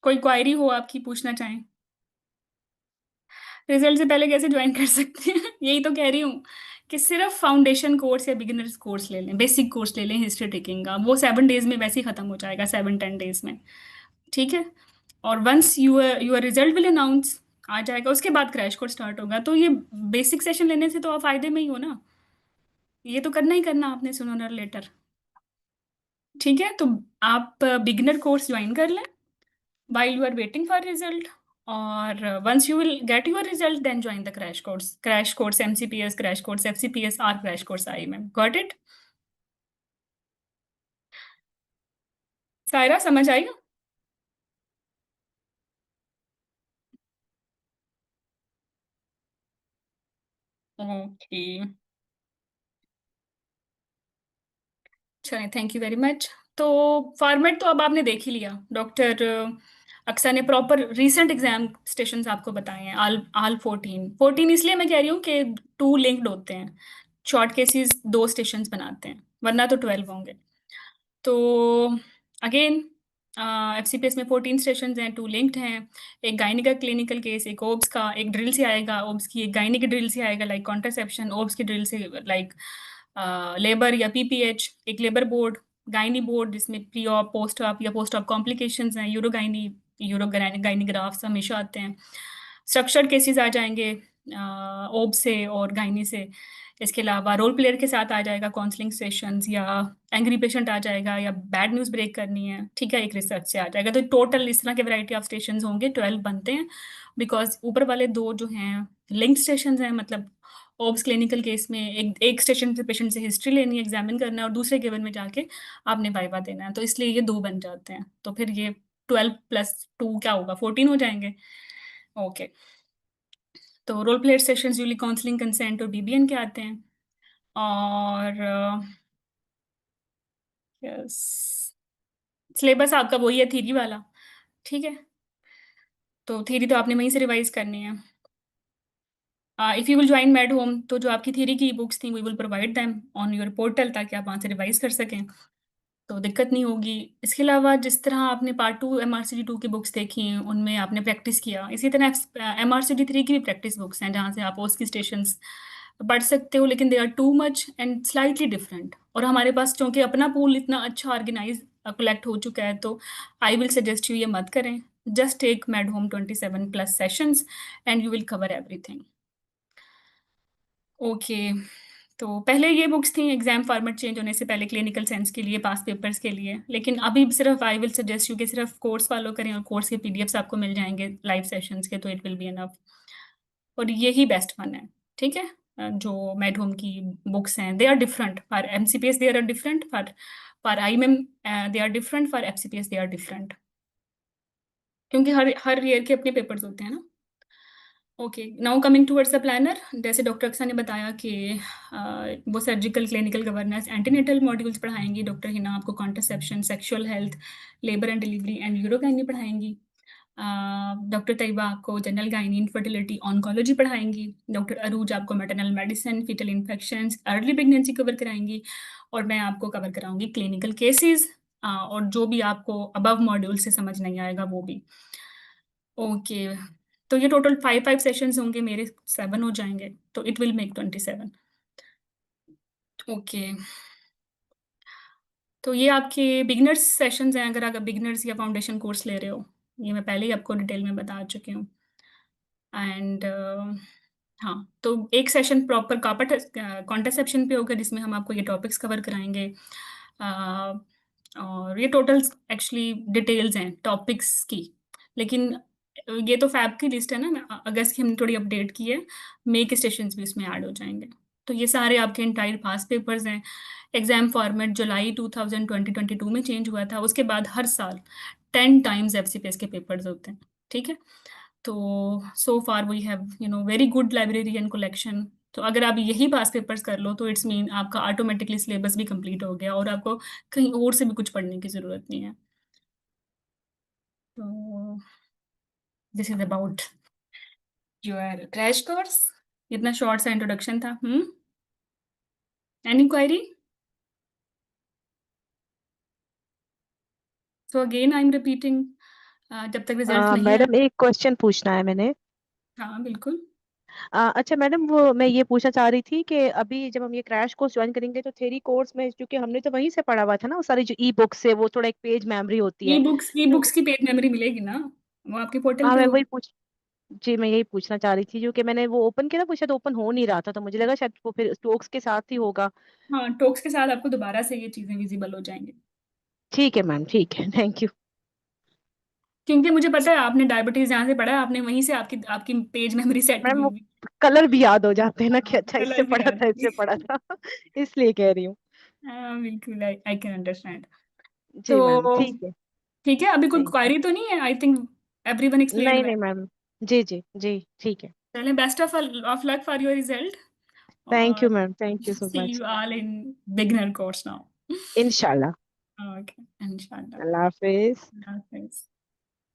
कोई क्वायरी हो आपकी, पूछना चाहें? रिजल्ट से पहले कैसे ज्वाइन कर सकते हैं यही तो कह रही हूँ कि सिर्फ फाउंडेशन कोर्स या बिगिनर्स कोर्स ले लें, बेसिक कोर्स ले लें हिस्ट्री टेकिंग का, वो 7 डेज में वैसे ही खत्म हो जाएगा, 7-10 डेज में. ठीक है. और once your result will announce आ जाएगा, उसके बाद क्रैश कोर्स स्टार्ट होगा. तो ये बेसिक सेशन लेने से तो आप फायदे में ही हो ना, ये तो करना ही करना आपने सुनर लेटर. ठीक है. तो आप बिगिनर कोर्स ज्वाइन कर लें while you are waiting for result, or once you will get your result then join the crash course mcps, crash course fcps, or crash course IMM. Got it? Saira, समझ आई? Okay, चलिए, thank you very much. तो format तो अब आपने देख ही लिया. Doctor Aqsa ने proper recent exam stations आपको बताए हैं, आल आल 14 इसलिए मैं कह रही हूँ कि 2 लिंक्ड होते हैं, शॉर्ट केसेस 2 स्टेशंस बनाते हैं, वरना तो 12 होंगे. तो अगेन एफसीपीएस में 14 स्टेशंस हैं, 2 लिंक्ड हैं. एक गायनी का क्लिनिकल केस, एक ओब्स का, एक ड्रिल से आएगा ओब्स की, एक गायनी की ड्रिल से आएगा लाइक कॉन्ट्रासेप्शन, ओब्स की ड्रिल से लाइक लेबर या पीपीएच, एक लेबर बोर्ड, गायनी बोर्ड जिसमें प्री ऑप, पोस्ट ऑप या पोस्ट ऑप कॉम्प्लिकेशंस हैं, यूरो गायनी ग्राफ्स हमेशा आते हैं. स्ट्रक्चर्ड केसेस आ जाएंगे ओब से और गायनी से. इसके अलावा रोल प्लेयर के साथ आ जाएगा काउंसलिंग सेशंस, या एंग्री पेशेंट आ जाएगा, या बैड न्यूज़ ब्रेक करनी है, ठीक है, एक रिसर्च से आ जाएगा। तो टोटल इस तरह के वैरायटी ऑफ स्टेशंस होंगे, 12 बनते हैं। बिकॉज ऊपर वाले 2 जो हैं लिंक स्टेशंस हैं, मतलब ओब्स क्लिनिकल केस में एक स्टेशन से पेशेंट से हिस्ट्री लेनी है, एग्जामिन करना है, और दूसरे केवन में जाके आपने वाइवा देना है, तो इसलिए ये 2 बन जाते हैं। तो फिर ये 12 + 2 क्या होगा, 14 हो जाएंगे। ओके, तो role player sessions usually counselling, consent और बीबीएन के आते हैं। और यस, सिलेबस आपका वही है थ्योरी वाला, ठीक है। तो थ्योरी तो आपने वहीं से रिवाइज करनी है। If you will join Medhome, तो जो आपकी थ्योरी की बुक्स थी we will provide them on your portal, ताकि आप वहाँ से रिवाइज कर सकें, तो दिक्कत नहीं होगी। इसके अलावा जिस तरह आपने पार्ट 2 MRCD 2 की बुक्स देखी हैं, उनमें आपने प्रैक्टिस किया, इसी तरह MRCD 3 की भी प्रैक्टिस बुक्स हैं, जहाँ से आप उसकी स्टेशंस पढ़ सकते हो, लेकिन they are too much and slightly different. और हमारे पास चूँकि अपना पूल इतना अच्छा ऑर्गेनाइज कलेक्ट हो चुका है, तो आई विल सजेस्ट यू ये मत करें। Just take Medhome 27+ sessions and you will cover everything. Okay, तो पहले ये बुक्स थी एग्जाम फॉर्मेट चेंज होने से पहले क्लिनिकल साइंस के लिए, पास पेपर्स के लिए, लेकिन अभी सिर्फ आई विल सजेस्ट यू कि सिर्फ कोर्स फॉलो करें, और कोर्स के PDFs आपको मिल जाएंगे लाइव सेशंस के, तो इट विल बी इनफ। और यही बेस्ट वन है, ठीक है। जो मेड होम की बुक्स हैं, they are different for MCPS, they are different for IMM, they are different for FCPS, they are different, क्योंकि हर ईयर के अपने पेपर्स होते हैं ना। Okay, now coming towards the planner, जैसे डॉक्टर अक्सा ने बताया कि वो surgical, clinical governance, antenatal modules पढ़ाएंगी। डॉक्टर हिना आपको contraception, sexual health, labour and delivery and urogynae पढ़ाएंगी। डॉक्टर तैयबा आपको general gynae, infertility, oncology पढ़ाएंगी। Doctor Arooj आपको maternal medicine, fetal infections, early pregnancy cover कराएंगी। और मैं आपको कवर कराऊंगी क्लिनिकल केसेस, और जो भी आपको अबव मॉड्यूल से समझ नहीं आएगा वो भी। ओके, तो ये टोटल 5 सेशंस होंगे, मेरे 7 हो जाएंगे, तो इट विल मेक 27। ओके, तो ये आपके बिगिनर्स सेशंस हैं, अगर बिगिनर्स या फाउंडेशन कोर्स ले रहे हो। ये मैं पहले ही आपको डिटेल में बता चुकी हूँ। एंड हाँ, तो एक सेशन प्रॉपर कॉन्ट्रासेप्शन पे होगा, जिसमें हम आपको ये टॉपिक्स कवर कराएंगे। और ये टोटल एक्चुअली डिटेल्स हैं टॉपिक्स की, लेकिन ये तो फैब की लिस्ट है ना, अगस्त की हमने थोड़ी अपडेट की है, मई के सेशंस भी इसमें ऐड हो जाएंगे। तो ये सारे आपके इंटायर पास पेपर्स हैं। एग्जाम फॉर्मेट जुलाई 2022 में चेंज हुआ था, उसके बाद हर साल 10 टाइम्स FCPS के पेपर्स होते हैं, ठीक है। तो so far we have very good library and collection. तो अगर आप यही पास पेपर्स कर लो, तो इट्स मीन आपका ऑटोमेटिकली सिलेबस भी कंप्लीट हो गया, और आपको कहीं और से भी कुछ पढ़ने की ज़रूरत नहीं है। तो this is about your crash course. इतना शॉर्ट सा इंट्रोडक्शन था। Any query? So again I am repeating, जब तक रिजल्ट नहीं आए। मैडम एक क्वेश्चन पूछना है मैंने। हाँ बिल्कुल। अच्छा मैडम, वो मैं ये पूछना चाह रही थी कि अभी जब हम ये क्रैश कोर्स ज्वाइन करेंगे तो थ्योरी कोर्स में, क्योंकि हमने तो वहीं से पढ़ा हुआ था ना, वो सारी जो ई बुक्स है, वो थोड़ा एक पेज मेमोरी होती ई है। तो बुक्स की पेज मेमोरी मिलेगी ना, वो आपके पोर्टल हाँ, पे मैं होगी। वही पूछ जी, मैं यही पूछना चाह रही थी, जो कि मैंने वो ओपन किया ना, कुछ शायद ओपन हो नहीं रहा था, तो मुझे लगा शायद वो फिर स्टोक्स के साथ ही होगा। हाँ, टॉक्स के साथ आपको दोबारा से ये चीज़ें विजिबल हो जाएंगी, ठीक है मैम, ठीक है, थैंक यू। क्योंकि मुझे पता है आपने डायबिटीज जहाँ से पढ़ा है, आपने वहीं से आपकी आपकी पेज मेमोरी सेट की मैम वो हुई। कलर भी याद हो जाते हैं ना, कि हाँ, अच्छा इससे कलर भी पढ़ा याद था, होगी। इससे पढ़ा था। इसलिए कह रही हूँ। हाँ बिल्कुल, आई कैन अंडरस्टैंड। जी मैम, तो ठीक है। ठीक है, अभी कोई थैंक यू। क्वारी तो नहीं है? आई थिंक एवरीवन एक्सप्लेन्ड नहीं वेल। नहीं मैम। जी जी जी, ठीक है। चलें, best of luck for your result, thank you और ma'am, thank you so see much. You all in beginner course now. इंशाल्लाह। ओके, इंशाल्लाह। अल्लाह हाफिज। हाफिज।